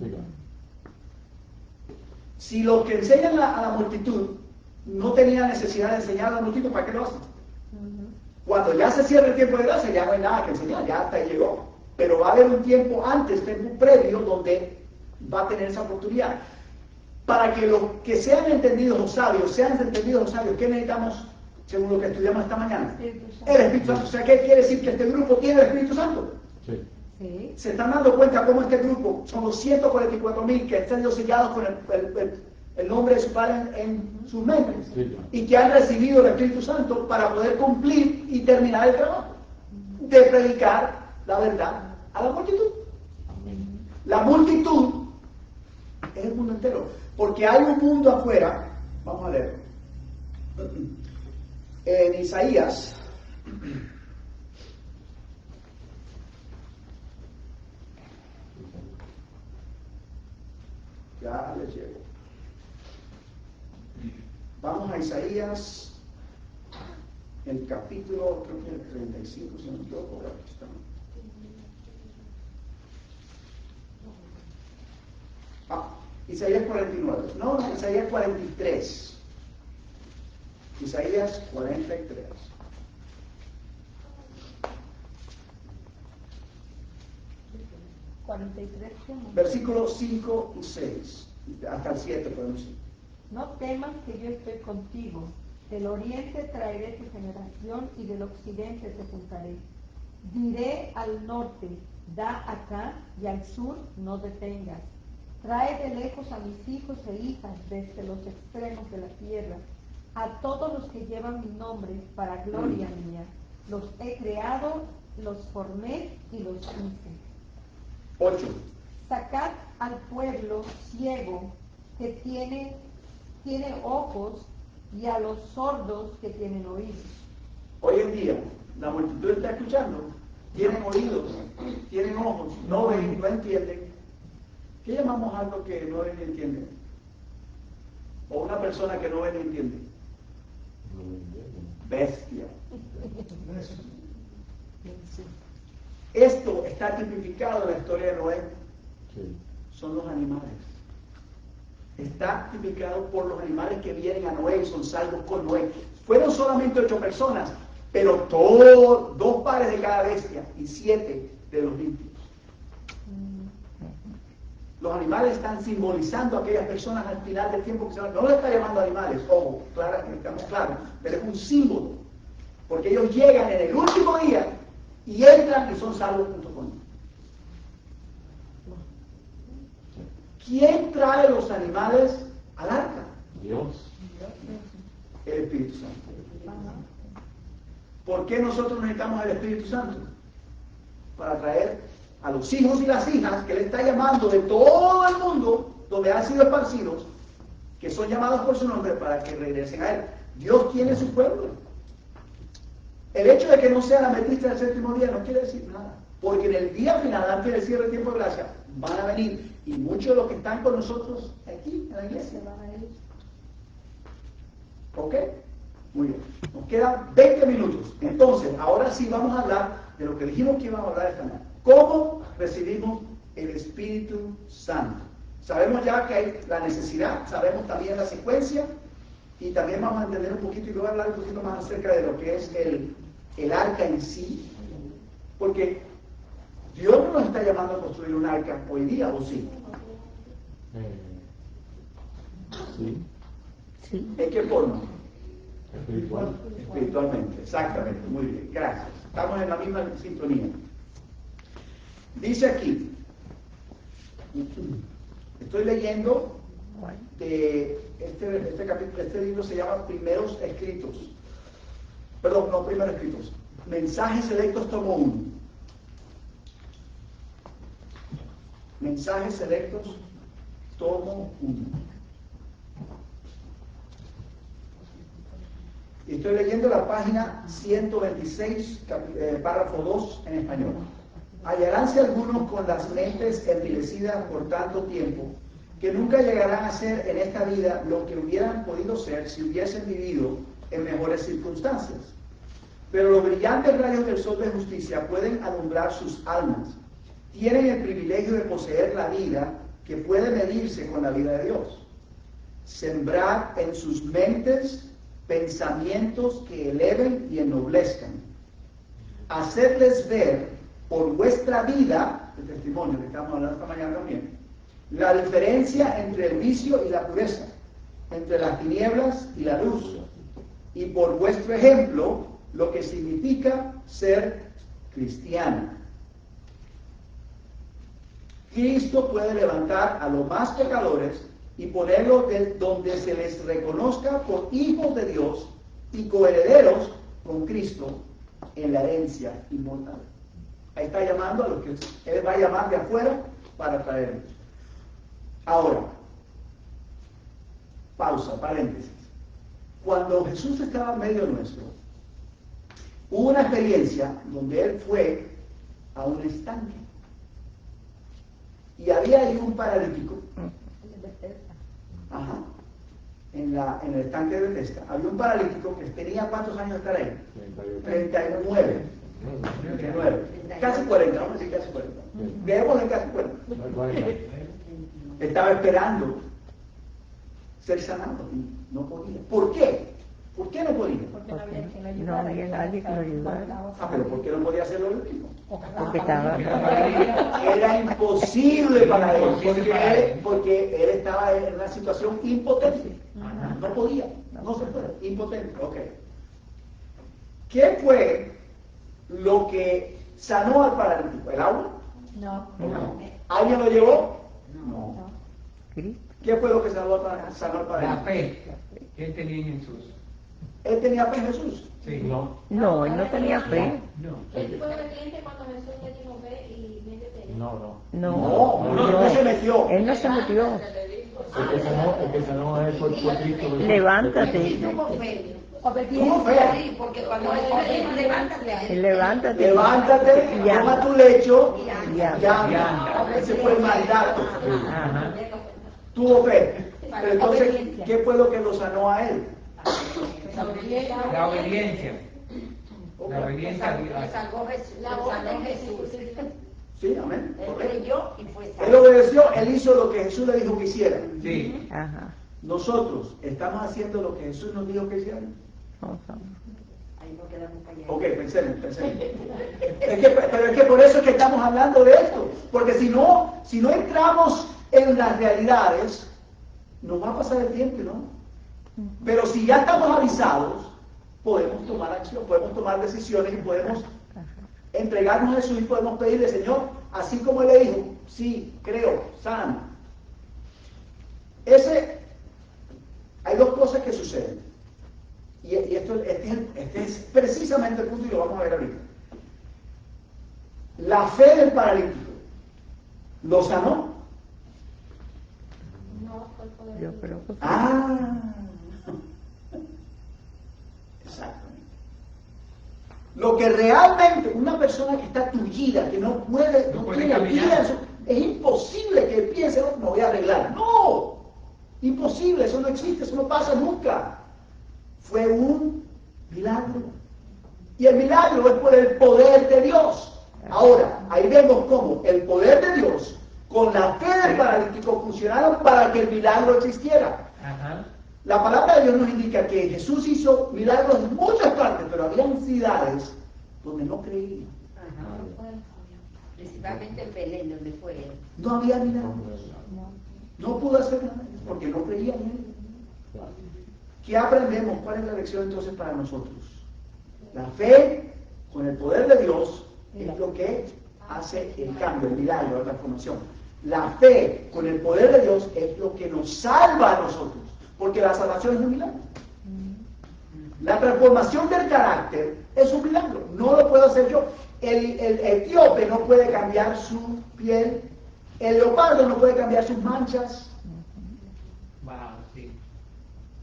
Sí, claro. Si los que enseñan a la multitud no tenían necesidad de enseñar a la multitud, ¿para qué lo hacen? Cuando ya se cierra el tiempo de gracia, ya no hay nada que enseñar, ya hasta ahí llegó. Pero va a haber un tiempo antes, tiempo previo, donde va a tener esa oportunidad. Para que los que sean entendidos o sabios, ¿qué necesitamos según lo que estudiamos esta mañana? Espíritu Santo. El Espíritu Santo. O sea, ¿qué quiere decir que este grupo tiene el Espíritu Santo? Sí. Sí. Se están dando cuenta cómo este grupo, son los 144,000 que están siendo sellados con el nombre de su Padre en sus mentes, Sí, claro. y que han recibido el Espíritu Santo para poder cumplir y terminar el trabajo de predicar la verdad a la multitud. Amén. La multitud es el mundo entero, porque hay un mundo afuera. Vamos a leer en Isaías. Ya les llego. Vamos a Isaías, el capítulo, creo que el 35, si no me equivoco, aquí está. Isaías 49, no, Isaías 43. Isaías 43. Versículos 5 y 6, hasta el 7 podemos ir. No temas que yo estoy contigo. Del oriente traeré tu generación y del occidente te juntaré. Diré al norte, da acá, y al sur, no detengas. Trae de lejos a mis hijos e hijas desde los extremos de la tierra, a todos los que llevan mi nombre para gloria mía. Los he creado, los formé y los hice. 8. Sacad al pueblo ciego que tiene ojos y a los sordos que tienen oídos. Hoy en día, la multitud está escuchando, tienen oídos, tienen ojos, no ven, no entienden. ¿Qué llamamos algo que no ven ni entienden? O una persona que no ve ni entiende. No lo entiendo. Bestia. Esto está tipificado en la historia de Noé. Sí. Son los animales. Está tipificado por los animales que vienen a Noé y son salvos con Noé. Fueron solamente 8 personas, pero todos, 2 pares de cada bestia y 7 de los limpios. Los animales están simbolizando a aquellas personas al final del tiempo que se van. No le está llamando animales, ojo, claro, estamos claros, pero es un símbolo, porque ellos llegan en el último día y entran y son salvos junto con ellos. ¿Quién trae los animales al arca? Dios. El Espíritu Santo. ¿Por qué nosotros necesitamos el Espíritu Santo? Para traer a los hijos y las hijas que Él está llamando de todo el mundo, donde han sido esparcidos, que son llamados por su nombre, para que regresen a Él. Dios tiene su pueblo. El hecho de que no sea la metista del séptimo día no quiere decir nada. Porque en el día final, antes del cierre del tiempo de gracia, van a venir. Y muchos de los que están con nosotros aquí, en la iglesia, van a ir. ¿Ok? Muy bien. Nos quedan 20 minutos. Entonces, ahora sí vamos a hablar de lo que dijimos que íbamos a hablar esta mañana. ¿Cómo recibimos el Espíritu Santo? Sabemos ya que hay la necesidad, sabemos también la secuencia, y también vamos a entender un poquito, y voy a hablar un poquito más acerca de lo que es el arca en sí. Porque Dios no nos está llamando a construir un arca hoy día, ¿o sí? Sí, Sí. ¿En qué forma? espiritual. Espiritualmente, exactamente, muy bien, gracias. Estamos en la misma sintonía. Dice aquí, estoy leyendo de este capítulo, este libro se llama Primeros Escritos. Perdón, no Primeros Escritos. Mensajes Selectos, tomo 1. Mensajes Selectos, tomo 1. Y estoy leyendo la página 126, párrafo 2 en español. Hallaránse algunos con las mentes envilecidas por tanto tiempo, que nunca llegarán a ser en esta vida lo que hubieran podido ser si hubiesen vivido en mejores circunstancias. Pero los brillantes rayos del sol de justicia pueden alumbrar sus almas. Tienen el privilegio de poseer la vida que puede medirse con la vida de Dios. Sembrad en sus mentes pensamientos que eleven y ennoblezcan. Hacerles ver por vuestra vida, el testimonio que estamos hablando esta mañana también, la diferencia entre el vicio y la pureza, entre las tinieblas y la luz, y por vuestro ejemplo, lo que significa ser cristiano. Cristo puede levantar a los más pecadores y ponerlos donde se les reconozca por hijos de Dios y coherederos con Cristo en la herencia inmortal. Ahí está llamando a los que Él va a llamar de afuera para traerlos. Ahora, pausa, paréntesis. Cuando Jesús estaba en medio nuestro, hubo una experiencia donde Él fue a un estanque. Y había ahí un paralítico. Ajá. En el estanque de Bethesda. Había un paralítico que tenía ¿cuántos años de estar ahí? 39. 39. Casi 40, vamos a decir casi 40. Veámosle casi 40. Estaba esperando ser sanado y no podía. ¿Por qué? ¿Por qué no podía? Porque no había quien lo No ayudara. había nadie que lo ayudara. Pero ¿por qué no podía hacerlo el último? Porque estaba Era imposible para él, porque él estaba en una situación impotente. No podía, no se puede, impotente. Ok. ¿Qué fue lo que sanó al paralítico? ¿El agua? No. ¿Alguien lo llevó? No. Cristo. ¿Qué fue lo que sanó al La paralítico? fe que él tenía en Jesús. Él tenía fe en Jesús. Sí. No, él no tenía fe. No. Él fue obediente cuando Jesús le dijo ve y métete. No. No, no se metió. Él no se metió. El que sanó a él fue Cristo. Levántate. Tuvo fe. Tuvo fe. Sí, porque cuando él dijo levántate, Levántate. Levántate, Y llama. toma tu lecho, Ya. llama. Ese fue el mandato. Ajá. Tuvo fe. Pero entonces, ¿qué fue lo que lo sanó a él? La obediencia. La obediencia a le Dios. salvó Jesús. La Le voz salvó de Jesús. Sí, amén. Él Correcto. creyó y fue Él salvo. obedeció, él hizo lo que Jesús le dijo que hiciera. Sí. Ajá. Nosotros estamos haciendo lo que Jesús nos dijo que hiciéramos. Ahí no quedamos callados. Ok, pensemos. Pero es que por eso es que estamos hablando de esto. Porque si no entramos en las realidades, nos va a pasar el tiempo, ¿no? Pero si ya estamos avisados, podemos tomar acción, podemos tomar decisiones y podemos entregarnos a Jesús y podemos pedirle, Señor, así como Él le dijo, sí, creo, sana. Hay dos cosas que suceden. este es precisamente el punto y lo vamos a ver ahorita. La fe del paralítico lo sanó. No, fue el poder. Yo creo que Exactamente. Lo que realmente una persona que está tullida, que no puede, no puede tiene caminar. pie, es imposible que piense, no, me voy a arreglar. No, imposible, eso no existe, eso no pasa nunca. Fue un milagro. Y el milagro es por el poder de Dios. Ahora, ahí vemos cómo el poder de Dios con la fe del paralítico funcionaron para que el milagro existiera. Ajá. La palabra de Dios nos indica que Jesús hizo milagros en muchas partes, pero había ciudades donde no creían. Principalmente en Belén, donde fue él. No había milagros. No pudo hacer nada porque no creían en él. ¿Qué aprendemos? ¿Cuál es la lección entonces para nosotros? La fe con el poder de Dios es lo que hace el cambio, el milagro, la transformación. La fe con el poder de Dios es lo que nos salva a nosotros, porque la salvación es un milagro. La transformación del carácter es un milagro, no lo puedo hacer yo. El etíope no puede cambiar su piel, el leopardo no puede cambiar sus manchas. Wow, sí.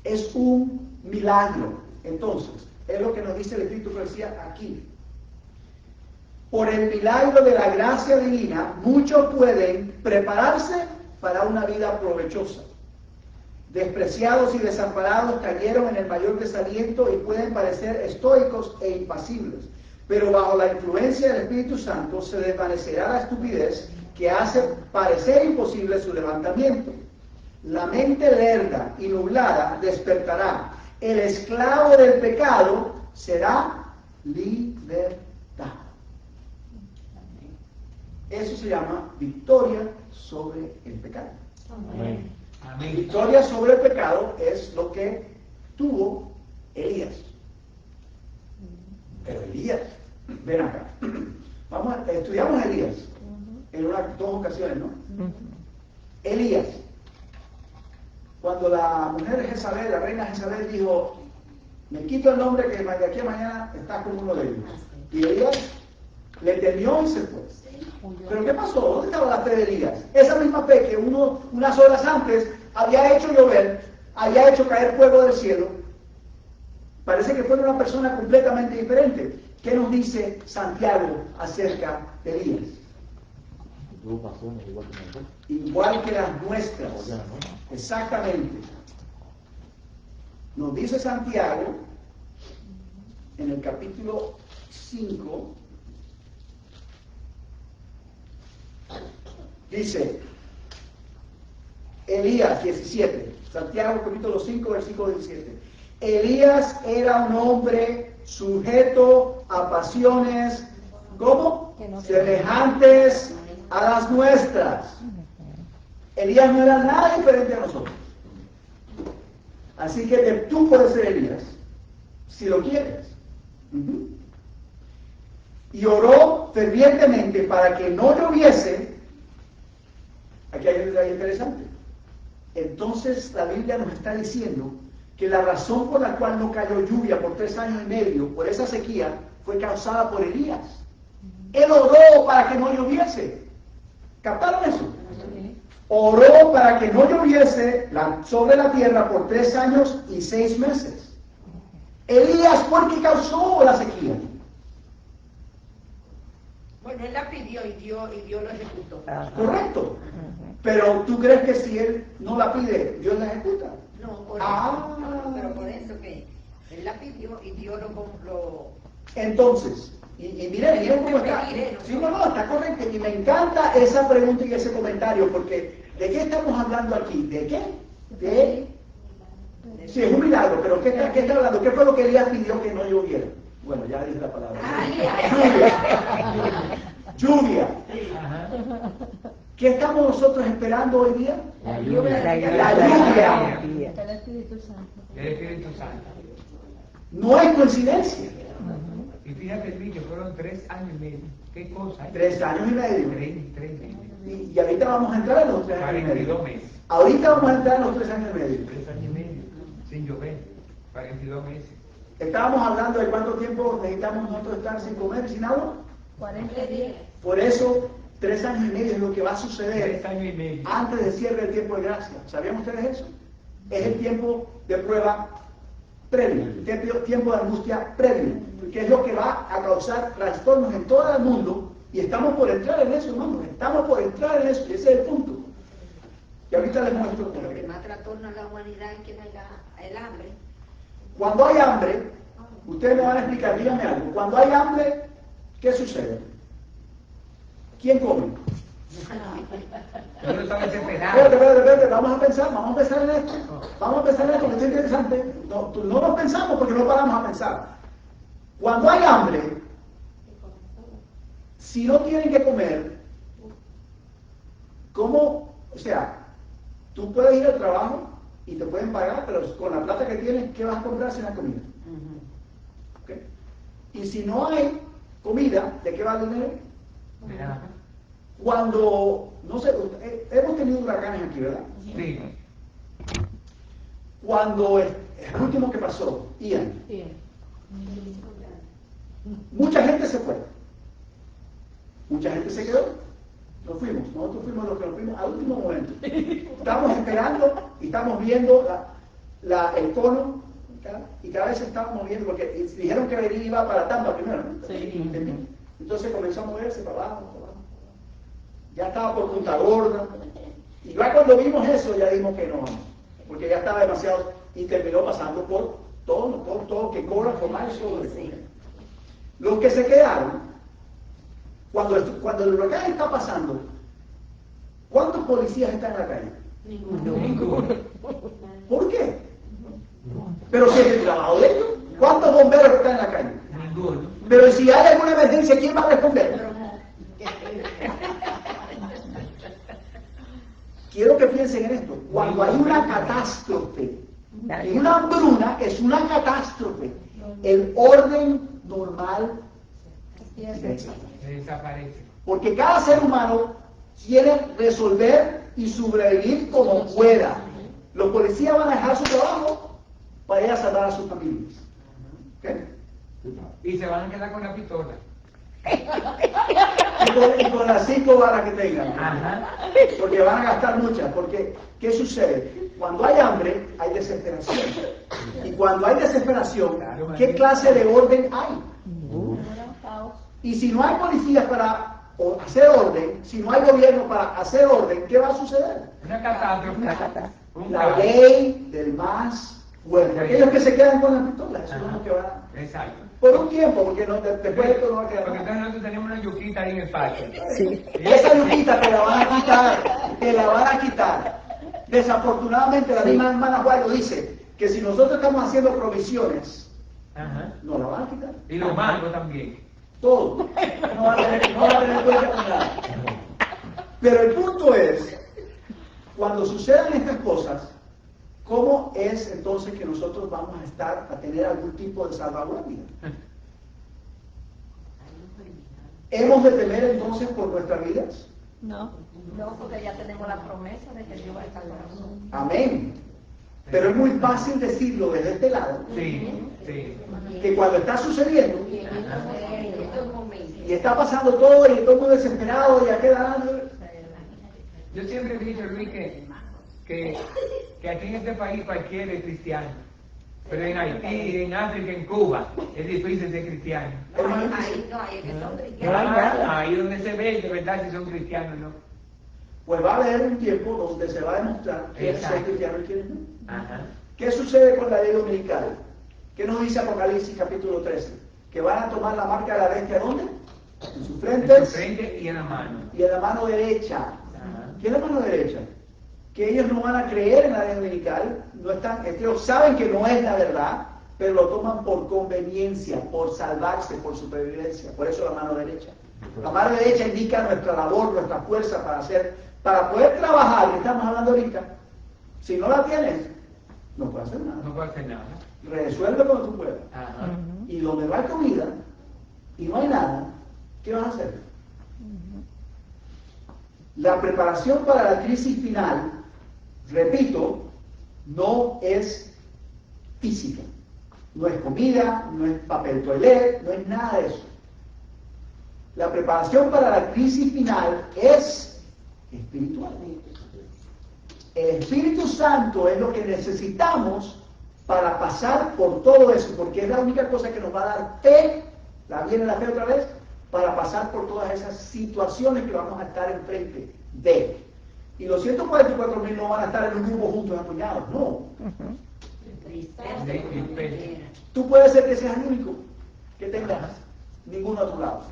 Es un milagro. Entonces, es lo que nos dice el Espíritu Profecía aquí. Por el milagro de la gracia divina, muchos pueden prepararse para una vida provechosa. Despreciados y desamparados cayeron en el mayor desaliento y pueden parecer estoicos e impasibles. Pero bajo la influencia del Espíritu Santo se desvanecerá la estupidez que hace parecer imposible su levantamiento. La mente lerda y nublada despertará. El esclavo del pecado será libertado. Eso se llama victoria sobre el pecado. Amén. Amén. Victoria sobre el pecado es lo que tuvo Elías. Pero Elías, ven acá. Estudiamos a Elías en dos ocasiones, ¿no? Elías, cuando la mujer de Jezabel, la reina Jezabel, dijo: me quito el nombre que de aquí a mañana estás como uno de ellos. Y Elías le temió y se fue. Pero ¿qué pasó? ¿Dónde estaba la fe de Elías? Esa misma fe que unas horas antes había hecho llover, había hecho caer fuego del cielo. Parece que fue una persona completamente diferente. ¿Qué nos dice Santiago acerca de Elías? Tuvo pasiones igual que nosotros. Igual que las nuestras. O sea, ¿no? Exactamente. Nos dice Santiago en el capítulo 5, dice Elías 17, Santiago capítulo 5, versículo 17. Elías era un hombre sujeto a pasiones, ¿cómo? Semejantes a las nuestras. Elías no era nada diferente a nosotros. Así que tú puedes ser Elías, si lo quieres. Y oró fervientemente para que no lloviese. Aquí hay un detalle interesante. Entonces la Biblia nos está diciendo que la razón por la cual no cayó lluvia por 3 años y medio, por esa sequía, fue causada por Elías. Él oró para que no lloviese. ¿Captaron eso? Oró para que no lloviese sobre la tierra por 3 años y 6 meses. Elías fue el que causó la sequía. Bueno, él la pidió y Dios lo ejecutó. Correcto. Pero ¿tú crees que si él no la pide, Dios la ejecuta? No, por eso. Pero por eso que él la pidió y Dios lo Entonces, y miren cómo está. Sí, no, está correcto. Y me encanta esa pregunta y ese comentario, porque ¿de qué estamos hablando aquí? ¿De qué? Sí, es un milagro, pero ¿qué está hablando? ¿Qué fue lo que Elías pidió que no lloviera? Bueno, ya dije la palabra. Lluvia. Ajá. ¿Qué estamos nosotros esperando hoy día? La lluvia. El Espíritu Santo. El Espíritu Santo. No hay coincidencia. Y fíjate, Luis, que fueron 3 años y medio. ¿Qué cosa? 3 años y medio. 3 meses. Y ahorita vamos a entrar en los 3 años y medio. 42 meses. Ahorita vamos a entrar en los 3 años y medio. 3 años y medio. Sin llover. 42 meses. Estábamos hablando de cuánto tiempo necesitamos nosotros estar sin comer y sin agua. 40 días. Por eso, 3 años y medio es lo que va a suceder 3 años y medio. antes del cierre del tiempo de gracia. ¿Sabían ustedes eso? Es el tiempo de prueba previo, el tiempo de angustia previo, que es lo que va a causar trastornos en todo el mundo, y estamos por entrar en eso, hermanos, estamos por entrar en eso, y ese es el punto. Y ahorita les muestro. Lo que más trastorna a la humanidad es que venga el hambre. Cuando hay hambre, ustedes me van a explicar, díganme algo, cuando hay hambre, ¿qué sucede? ¿Quién come? Yo no estaba Espérate, desesperado. vamos a pensar en esto, que es interesante. No nos pensamos porque no paramos a pensar. Cuando hay hambre, si no tienen que comer, ¿cómo? O sea, tú puedes ir al trabajo y te pueden pagar, pero con la plata que tienes, ¿qué vas a comprar sin la comida? ¿Ok? Y si no hay comida, ¿de qué va el dinero? Mira, Cuando, no sé, hemos tenido huracanes aquí, ¿verdad? sí. Cuando el último que pasó, Ian, Bien. mucha gente se fue, mucha gente se quedó, nosotros fuimos los que nos fuimos al último momento. Estamos esperando y estamos viendo el cono, y cada vez se estaba moviendo, porque dijeron que iba para Tampa primero, ¿no? Sí. Entonces comenzó a moverse para abajo, ya estaba por Punta Gorda, y ya cuando vimos eso ya dijimos que no, porque ya estaba demasiado, y terminó pasando por todo que cobra formar eso. Los que se quedaron, cuando el huracán está pasando, ¿cuántos policías están en la calle? Ninguno. ¿Por qué? Pero si es el trabajo de ellos, ¿cuántos bomberos están en la calle? Ninguno. Pero si hay alguna emergencia, ¿quién va a responder? Quiero que piensen en esto. Cuando hay una catástrofe, una hambruna es una catástrofe. El orden normal Desaparece. porque cada ser humano quiere resolver y sobrevivir como pueda. Los policías van a dejar su trabajo para ir a salvar a sus familias. ¿Ok? Y se van a quedar con la pistola. Y con las 5 balas que tengan. Ajá. Porque van a gastar muchas. Porque, ¿qué sucede? Cuando hay hambre, hay desesperación. Y cuando hay desesperación, ¿qué clase de orden hay? Y si no hay policías para hacer orden, si no hay gobierno para hacer orden, ¿qué va a suceder? Una catástrofe. Un La caos. ley del más fuerte. Aquellos que se quedan con la pistola, eso es lo que va a... Exacto. Por un tiempo, porque después de esto no va a quedar Porque nada. entonces nosotros tenemos una yuquita ahí en el patio. Esa yuquita te la van a quitar, te la van a quitar. Desafortunadamente la misma hermana Juan lo dice, que si nosotros estamos haciendo provisiones, Ajá. nos la van a quitar. Y los mangos también. Todo. No va a tener cuenta con nada. Pero el punto es, cuando sucedan estas cosas, ¿cómo es entonces que nosotros vamos a tener algún tipo de salvaguardia? ¿Hemos de temer entonces por nuestras vidas? No, porque ya tenemos la promesa de que Dios va a estar con nosotros. Amén. Pero es muy fácil decirlo desde este lado, Sí, sí. que cuando está sucediendo, En estos momentos. y está pasando todo, y todo el mundo desesperado, y ya queda... Yo siempre he dicho, Luis, que aquí en este país cualquiera es cristiano. Pero en Haití, en África, en Cuba, es difícil ser cristiano. Ahí no hay, es que son cristianos. Ahí donde se ve de verdad si son cristianos, ¿no? Pues va a haber un tiempo donde se va a demostrar quiénes son Exacto. cristianos y quiénes no. Ajá. ¿Qué sucede con la ley dominical? ¿Qué nos dice Apocalipsis capítulo 13? Que van a tomar la marca de la bestia, ¿dónde? En sus En su frentes frente y en la mano. y en la mano derecha. Ajá. ¿Qué es la mano derecha? Que ellos no van a creer en la ley dominical, no están, ellos saben que no es la verdad, pero lo toman por conveniencia, por salvarse, por supervivencia. Por eso la mano derecha. La mano derecha indica nuestra labor, nuestra fuerza para poder trabajar, que estamos hablando ahorita. Si no la tienes, no puedes hacer nada. No puedo hacer nada. Resuelve cuando tú puedas. Ajá. Y donde no hay comida y no hay nada, ¿qué vas a hacer? La preparación para la crisis final, repito, no es física, No es comida, no es papel toilet, no es nada de eso. La preparación para la crisis final es espiritual. El Espíritu Santo es lo que necesitamos para pasar por todo eso, porque es la única cosa que nos va a dar fe, viene la fe otra vez, para pasar por todas esas situaciones que vamos a estar enfrente de. Y los 144,000 no van a estar en un grupo juntos apuñados, no. Tú puedes ser que seas el único que tengas ninguno a tu lado.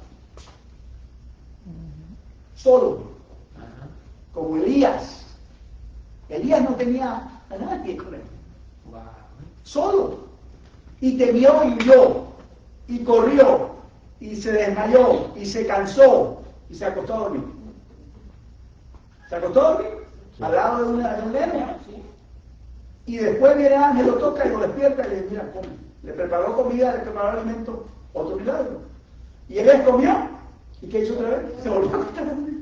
Solo. Como Elías. Elías no tenía a nadie con él. Solo. Y temió y huyó. Y corrió. Y se desmayó. Y se cansó. Y se acostó a dormir. ¿Se acostó a dormir? Al lado de un nene. Y después viene el ángel, lo toca y lo despierta y le dice, mira, come. Le preparó comida, le preparó alimento. Otro milagro. Y él comió. ¿Y qué hizo otra vez? Se volvió a acostar a dormir.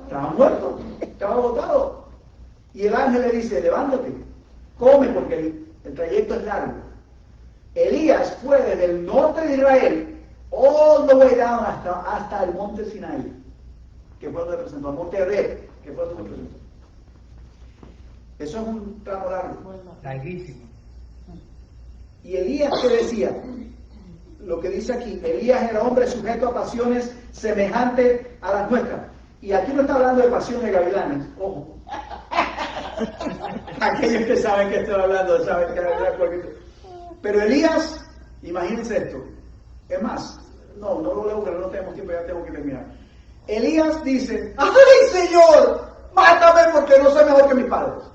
Estaba muerto, estaba agotado. Y el ángel le dice, levántate, come porque el trayecto es largo. Elías fue desde el norte de Israel, all the way down hasta el monte Sinaí, que fue donde presentó, el monte Horeb, que fue donde presentó. Eso es un tramo largo. Larguísimo. Y Elías, ¿qué decía? Lo que dice aquí, Elías era hombre sujeto a pasiones semejantes a las nuestras. Y aquí no está hablando de pasiones de gavilanes, ojo. Aquellos que saben que estoy hablando, saben que... Pero Elías, imagínense esto. Es más, no lo leo porque no tenemos tiempo, ya tengo que terminar. Elías dice, ¡ay, Señor! ¡Mátame porque no soy mejor que mis padres!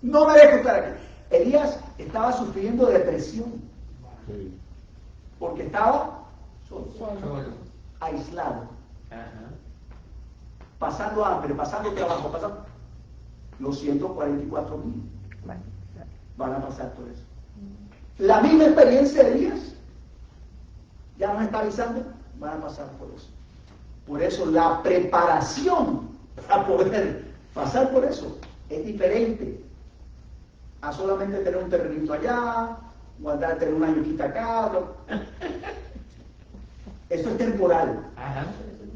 No merezco estar aquí. Elías estaba sufriendo depresión. Sí. Porque estaba solo, aislado, pasando hambre, pasando trabajo, pasando... Los 144,000 van a pasar por eso. La misma experiencia de Elías, ya nos está avisando, van a pasar por eso. Por eso la preparación para poder pasar por eso es diferente a solamente tener un terrenito allá, guardarte un año quita acá. Eso es temporal.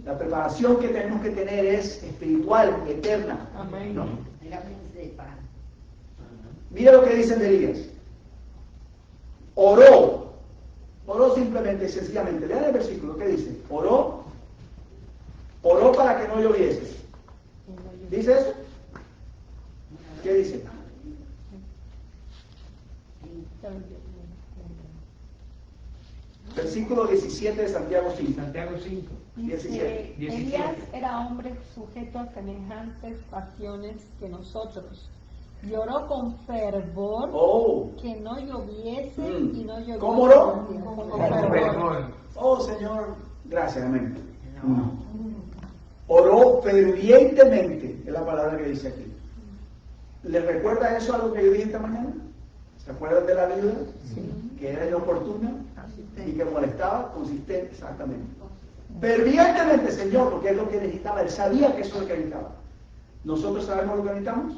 La preparación que tenemos que tener es espiritual, eterna. Amén. No. La principal. Mira lo que dicen de Elías. Oró simplemente y sencillamente. Lean el versículo, ¿qué dice? Oró para que no lloviese. ¿Dice eso? ¿Qué dice? Versículo 17 de Santiago 5. Santiago 5. 17. Elías era hombre sujeto a semejantes pasiones que nosotros. Lloró con fervor que no lloviese y no llovió. ¿Cómo oró? Con fervor. Oh Señor, gracias, amén. Oró fervientemente, es la palabra que dice aquí. ¿Les recuerda eso a lo que yo dije esta mañana? ¿Se acuerdan de la viuda? Sí. Que era inoportuna y que molestaba, consistente, exactamente. Fervientemente, Señor, porque es lo que necesitaba. Él sabía que eso es lo que necesitaba. ¿Nosotros sabemos lo que necesitamos?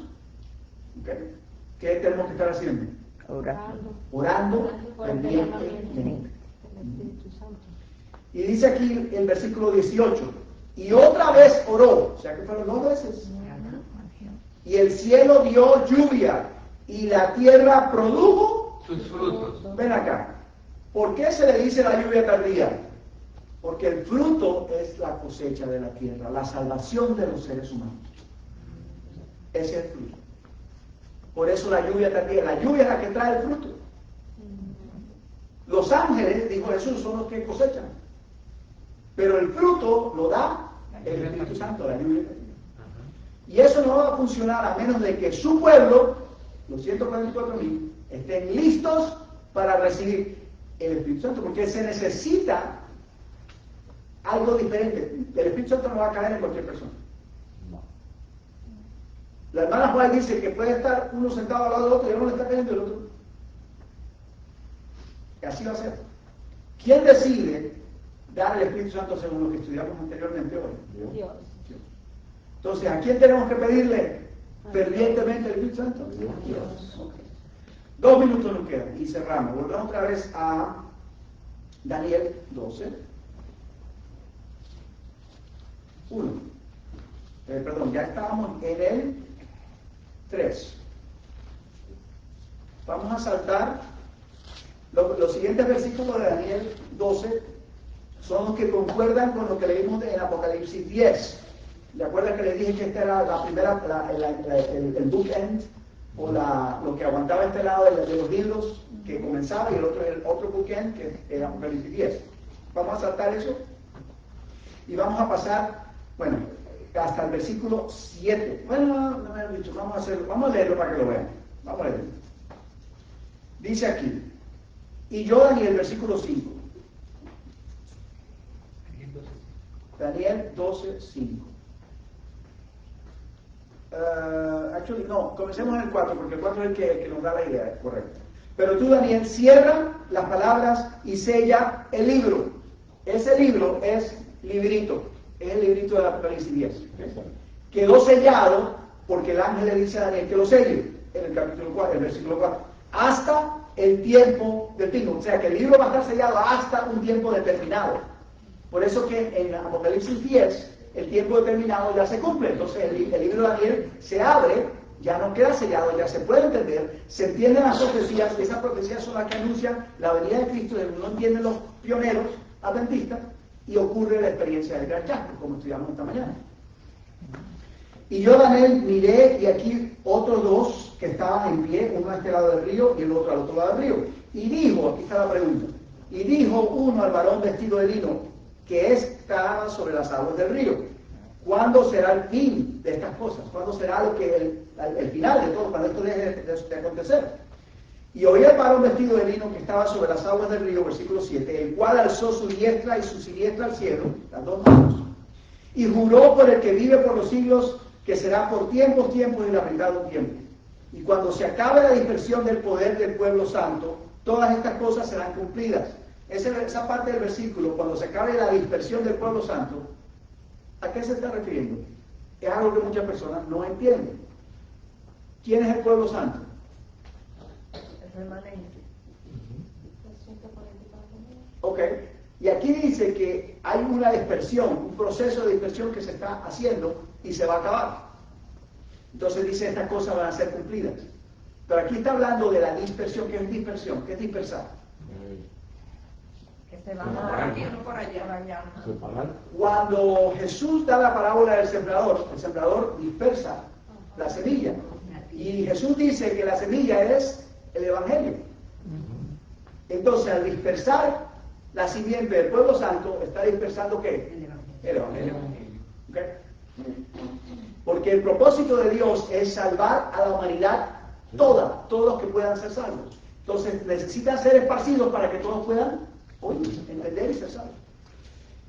¿Okay? ¿Qué tenemos que estar haciendo? Orando fervientemente. Y dice aquí el versículo 18, y otra vez oró, o sea que fueron 2 veces. Y el cielo dio lluvia, y la tierra produjo sus frutos. Ven acá. ¿Por qué se le dice la lluvia tardía? Porque el fruto es la cosecha de la tierra, la salvación de los seres humanos. Ese es el fruto. Por eso la lluvia tardía. La lluvia es la que trae el fruto. Los ángeles, dijo Jesús, son los que cosechan. Pero el fruto lo da el Espíritu Santo, la lluvia tardía. Y eso no va a funcionar a menos de que su pueblo, los 144,000, estén listos para recibir el Espíritu Santo, porque se necesita algo diferente. El Espíritu Santo no va a caer en cualquier persona. La hermana Juan dice que puede estar uno sentado al lado del otro y uno le está cayendo el otro. Y así va a ser. ¿Quién decide dar el Espíritu Santo según lo que estudiamos anteriormente hoy? Dios. Entonces, ¿a quién tenemos que pedirle fervientemente el Espíritu Santo? Dios. Okay. 2 minutos nos quedan y cerramos. Volvemos otra vez a Daniel 12. 1. Perdón, ya estábamos en el 3. Vamos a saltar. Los siguientes versículos de Daniel 12 son los que concuerdan con lo que leímos en Apocalipsis 10. ¿De acuerdo que les dije que esta era la primera, el bookend, o lo que aguantaba este lado de los libros que comenzaba, y el otro es el otro bookend, que es Apocalipsis 10? Vamos a saltar eso y vamos a pasar, bueno, hasta el versículo 7. Bueno, no me han dicho, vamos a leerlo para que lo vean. Vamos a leerlo. Dice aquí, y yo, Daniel, versículo 5. Daniel 12, 5. Actually, no, comencemos en el 4, porque el 4 es el que nos da la idea, correcto. Pero tú, Daniel, cierra las palabras y sella el libro. Ese libro es librito, es el librito del Apocalipsis 10. Quedó sellado porque el ángel le dice a Daniel que lo selle, en el capítulo 4, el versículo 4, hasta el tiempo del fin. O sea, que el libro va a estar sellado hasta un tiempo determinado. Por eso que en Apocalipsis 10, el tiempo determinado ya se cumple. Entonces el libro de Daniel se abre, ya no queda sellado, ya se puede entender, se entienden las profecías, y esas profecías son las que anuncian la venida de Cristo, y no entienden los pioneros adventistas, y ocurre la experiencia del gran chasco, como estudiamos esta mañana. Y yo, Daniel, miré, y aquí otros dos que estaban en pie, uno a este lado del río y el otro al otro lado del río. Y dijo, aquí está la pregunta, y dijo uno al varón vestido de lino, que estaba sobre las aguas del río: ¿cuándo será el fin de estas cosas? ¿Cuándo será el final de todo, cuando esto deje de acontecer? Y oí al varón vestido de lino que estaba sobre las aguas del río, versículo 7, el cual alzó su diestra y su siniestra al cielo, las dos manos, y juró por el que vive por los siglos, que será por tiempos y la verdad un tiempo. Y cuando se acabe la dispersión del poder del pueblo santo, todas estas cosas serán cumplidas. Esa parte del versículo, cuando se acabe la dispersión del pueblo santo, ¿a qué se está refiriendo? Es algo que muchas personas no entienden. ¿Quién es el pueblo santo? El remanente. Ok. Y aquí dice que hay una dispersión, un proceso de dispersión que se está haciendo y se va a acabar. Entonces dice, estas cosas van a ser cumplidas. Pero aquí está hablando de la dispersión. ¿Qué es dispersión? ¿Qué es dispersar? Que se van a aquí, no por allá. Cuando Jesús da la parábola del el sembrador dispersa la semilla. Y Jesús dice que la semilla es el Evangelio. Entonces, al dispersar la simiente del pueblo santo, está dispersando ¿qué? El Evangelio. ¿Okay? Porque el propósito de Dios es salvar a la humanidad toda, todos los que puedan ser salvos. Entonces, necesitan ser esparcidos para que todos puedan oír, entender y ser salvos.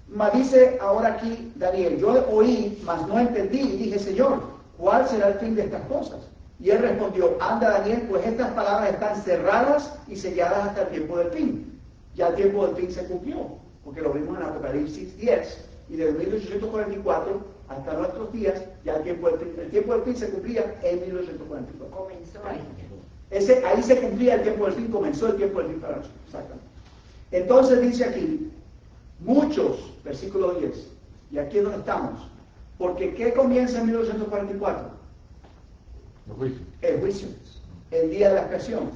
Mas dice ahora aquí Daniel, yo oí, mas no entendí, y dije, Señor, ¿cuál será el fin de estas cosas? Y él respondió, anda Daniel, pues estas palabras están cerradas y selladas hasta el tiempo del fin. Ya el tiempo del fin se cumplió, porque lo vimos en Apocalipsis 10, y desde 1844 hasta nuestros días, ya el tiempo del fin se cumplía en 1844. Comenzó ahí. Ahí se cumplía el tiempo del fin, comenzó el tiempo del fin para nosotros. Exactamente. Entonces dice aquí, muchos, versículo 10, y aquí es donde estamos, porque ¿qué comienza en 1944? El juicio, el día de la expiación,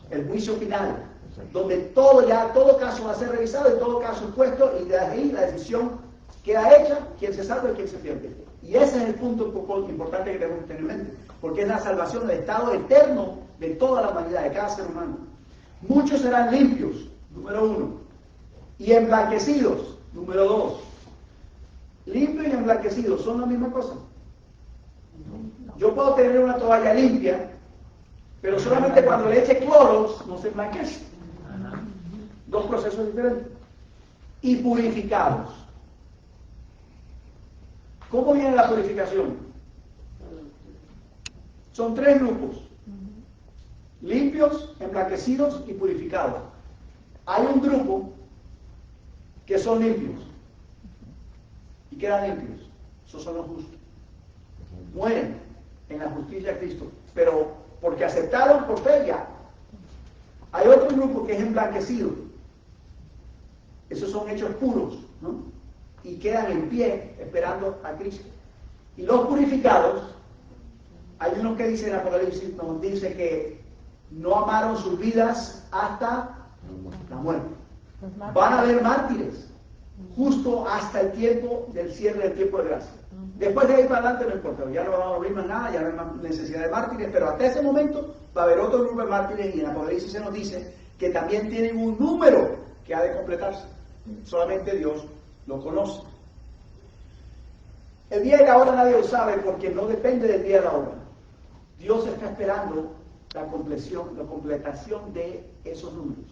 el juicio final, donde todo caso va a ser revisado y todo caso expuesto, y de ahí la decisión queda hecha, quién se salva y quién se pierde. Y ese es el punto importante que tenemos que tener en mente, porque es la salvación del estado eterno de toda la humanidad, de cada ser humano. Muchos serán limpios, número 1, y emblanquecidos, número 2. Limpios y emblanquecidos son la misma cosa. Yo puedo tener una toalla limpia, pero solamente cuando le eche cloros no se emblanquece. Dos procesos diferentes. Y purificados. ¿Cómo viene la purificación? Son 3 grupos: limpios, emblanquecidos y purificados. Hay un grupo que son limpios y quedan limpios. Esos son los justos. Mueren en la justicia de Cristo, pero porque aceptaron por fe ya. Hay otro grupo que es emblanquecido. Esos son hechos puros, ¿no? Y quedan en pie esperando a Cristo. Y los purificados, hay uno que dice en Apocalipsis, nos dice que no amaron sus vidas hasta la muerte. Van a haber mártires justo hasta el tiempo del cierre del tiempo de gracia. Después de ahí para adelante no importa, ya no vamos a abrir más nada, ya no hay más necesidad de mártires, pero hasta ese momento va a haber otro grupo de mártires y en Apocalipsis se nos dice que también tienen un número que ha de completarse. Solamente Dios lo conoce. El día y la hora nadie lo sabe porque no depende del día y la hora. Dios está esperando la completación de esos números.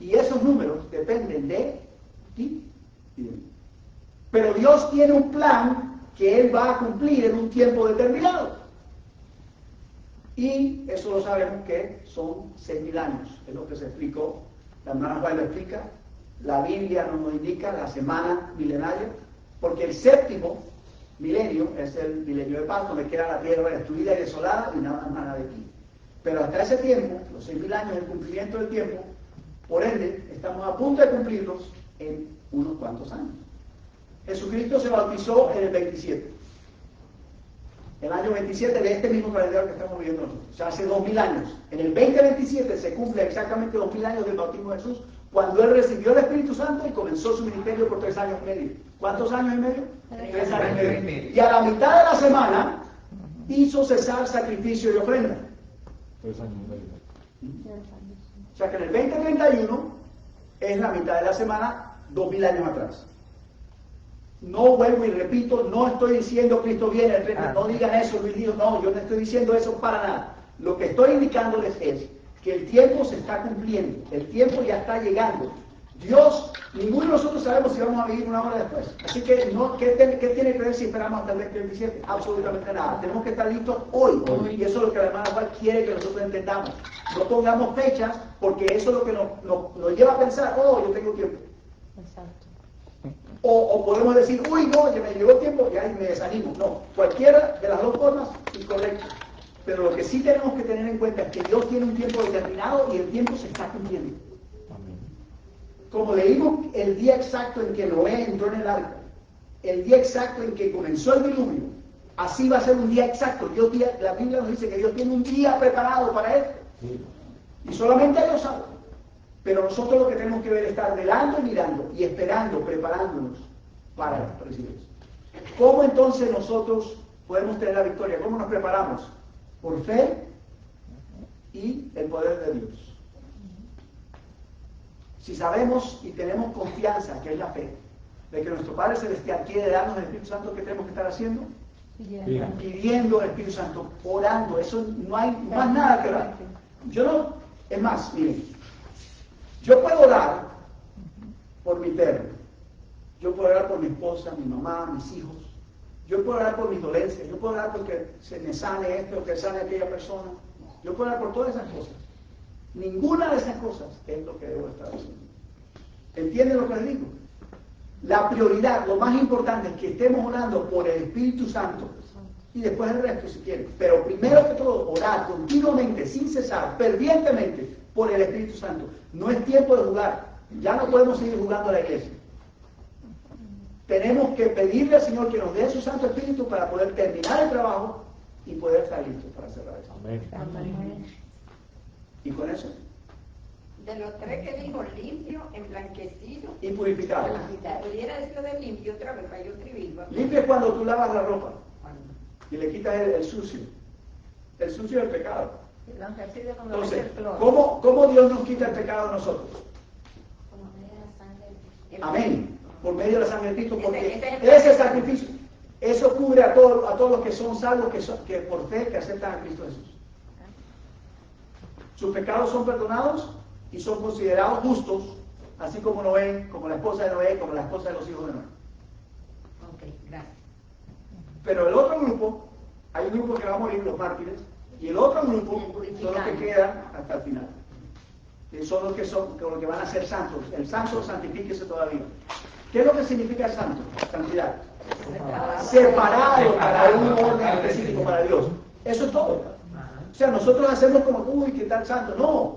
Y esos números dependen de ti y de mí. Pero Dios tiene un plan que Él va a cumplir en un tiempo determinado. Y eso lo sabemos que son 6.000 años. Es lo que se explicó. La hermana Juan lo explica. La Biblia nos lo indica, la semana milenaria. Porque el séptimo milenio es el milenio de paz, donde queda la tierra destruida y desolada y nada más de aquí. Pero hasta ese tiempo, los 6.000 años, el cumplimiento del tiempo, por ende, estamos a punto de cumplirlos en unos cuantos años. Jesucristo se bautizó en el 27. El año 27 de este mismo calendario que estamos viviendo nosotros. O sea, hace 2.000 años. En el 2027 se cumple exactamente 2.000 años del bautismo de Jesús, cuando Él recibió el Espíritu Santo y comenzó su ministerio por 3 años y medio. ¿Cuántos años y medio? 3 años y medio. Y a la mitad de la semana hizo cesar sacrificio y ofrenda. 3 años y medio. O sea que en el 2031 es la mitad de la semana, 2.000 años atrás. No vuelvo y repito, no estoy diciendo Cristo viene, no digan eso, Luis dijo, no, yo no estoy diciendo eso para nada. Lo que estoy indicándoles es que el tiempo se está cumpliendo, el tiempo ya está llegando. Dios, ninguno de nosotros sabemos si vamos a vivir una hora después. Así que, ¿qué tiene que ver si esperamos hasta el 2027? Absolutamente nada. Tenemos que estar listos hoy. Y eso es lo que la hermana Juan quiere que nosotros entendamos. No pongamos fechas, porque eso es lo que nos lleva a pensar, oh, yo tengo tiempo. Exacto. O podemos decir, uy, no, ya me llegó el tiempo, ya me desanimo. No, cualquiera de las dos formas, incorrecto. Pero lo que sí tenemos que tener en cuenta es que Dios tiene un tiempo determinado y el tiempo se está cumpliendo. Amén. Como leímos el día exacto en que Noé entró en el arca, el día exacto en que comenzó el diluvio, así va a ser un día exacto. La Biblia nos dice que Dios tiene un día preparado para esto. Sí. Y solamente Dios sabe. Pero nosotros lo que tenemos que ver es estar velando y mirando y esperando, preparándonos para recibir eso. ¿Cómo entonces nosotros podemos tener la victoria? ¿Cómo nos preparamos? Por fe y el poder de Dios. Si sabemos y tenemos confianza, que es la fe, de que nuestro Padre Celestial quiere darnos el Espíritu Santo, ¿qué tenemos que estar haciendo? Pidiendo el Espíritu Santo, orando. Eso no hay más nada que orar. Es más, miren, yo puedo orar por mi perro, yo puedo orar por mi esposa, mi mamá, mis hijos, yo puedo orar por mis dolencias, yo puedo orar porque se me sane esto o que sane aquella persona, yo puedo orar por todas esas cosas. Ninguna de esas cosas es lo que debo estar haciendo. ¿Entienden lo que les digo? La prioridad, lo más importante es que estemos orando por el Espíritu Santo y después el resto si quieren. Pero primero que todo, orar continuamente, sin cesar, fervientemente por el Espíritu Santo. No es tiempo de jugar. Ya no podemos seguir jugando a la iglesia. Tenemos que pedirle al Señor que nos dé su Santo Espíritu para poder terminar el trabajo y poder estar listos para cerrar esto. Amén. Y con eso, De los 3 que dijo, limpio, emblanquecido, y purificado. pudiera decirlo de limpio otra vez para yo escribirlo. Limpio es cuando tú lavas la ropa y le quitas el sucio. El sucio es el pecado. Entonces, ¿cómo Dios nos quita el pecado a nosotros? Amén. Por medio de la sangre de Cristo, porque ese sacrificio, eso cubre a todos los que son salvos, que por fe que aceptan a Cristo Jesús. Sus pecados son perdonados y son considerados justos, así como Noé, como la esposa de Noé, como la esposa de los hijos de Noé. Ok, gracias. Pero el otro grupo, hay un grupo que va a morir, los mártires, y el otro grupo son los que quedan hasta el final. Son los que van a ser santos. El santo santifíquese todavía. ¿Qué es lo que significa santo? Santidad. Separado para un orden específico para Dios. Eso es todo. sea, nosotros hacemos como, uy, ¿qué tal santo? No,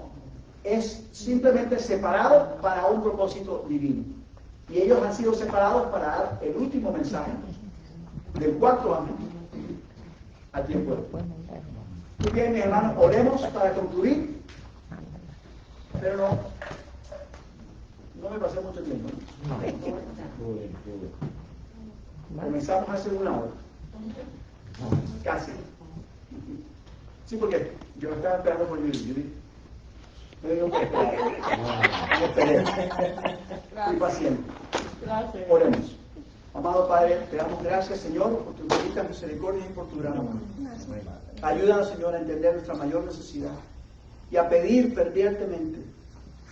es simplemente separado para un propósito divino. Y ellos han sido separados para dar el último mensaje del cuarto ángel al tiempo. Muy bien, mis hermanos, oremos para concluir, pero no me pasé mucho tiempo. Comenzamos hace una hora. Casi. Sí, porque yo estaba esperando por Judy. Me digo que esperar. Yo esperé. Fui paciente. Oremos. Amado Padre, te damos gracias, Señor, por tu bendita misericordia y por tu gran amor. Ayúdanos, Señor, a entender nuestra mayor necesidad y a pedir fervientemente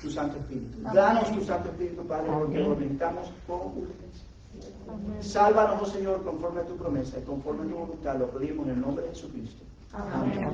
tu Santo Espíritu. Danos tu Santo Espíritu, Padre, porque lo necesitamos con urgencia. Sálvanos, oh Señor, conforme a tu promesa y conforme a tu voluntad. Lo pedimos en el nombre de Jesucristo. Amén.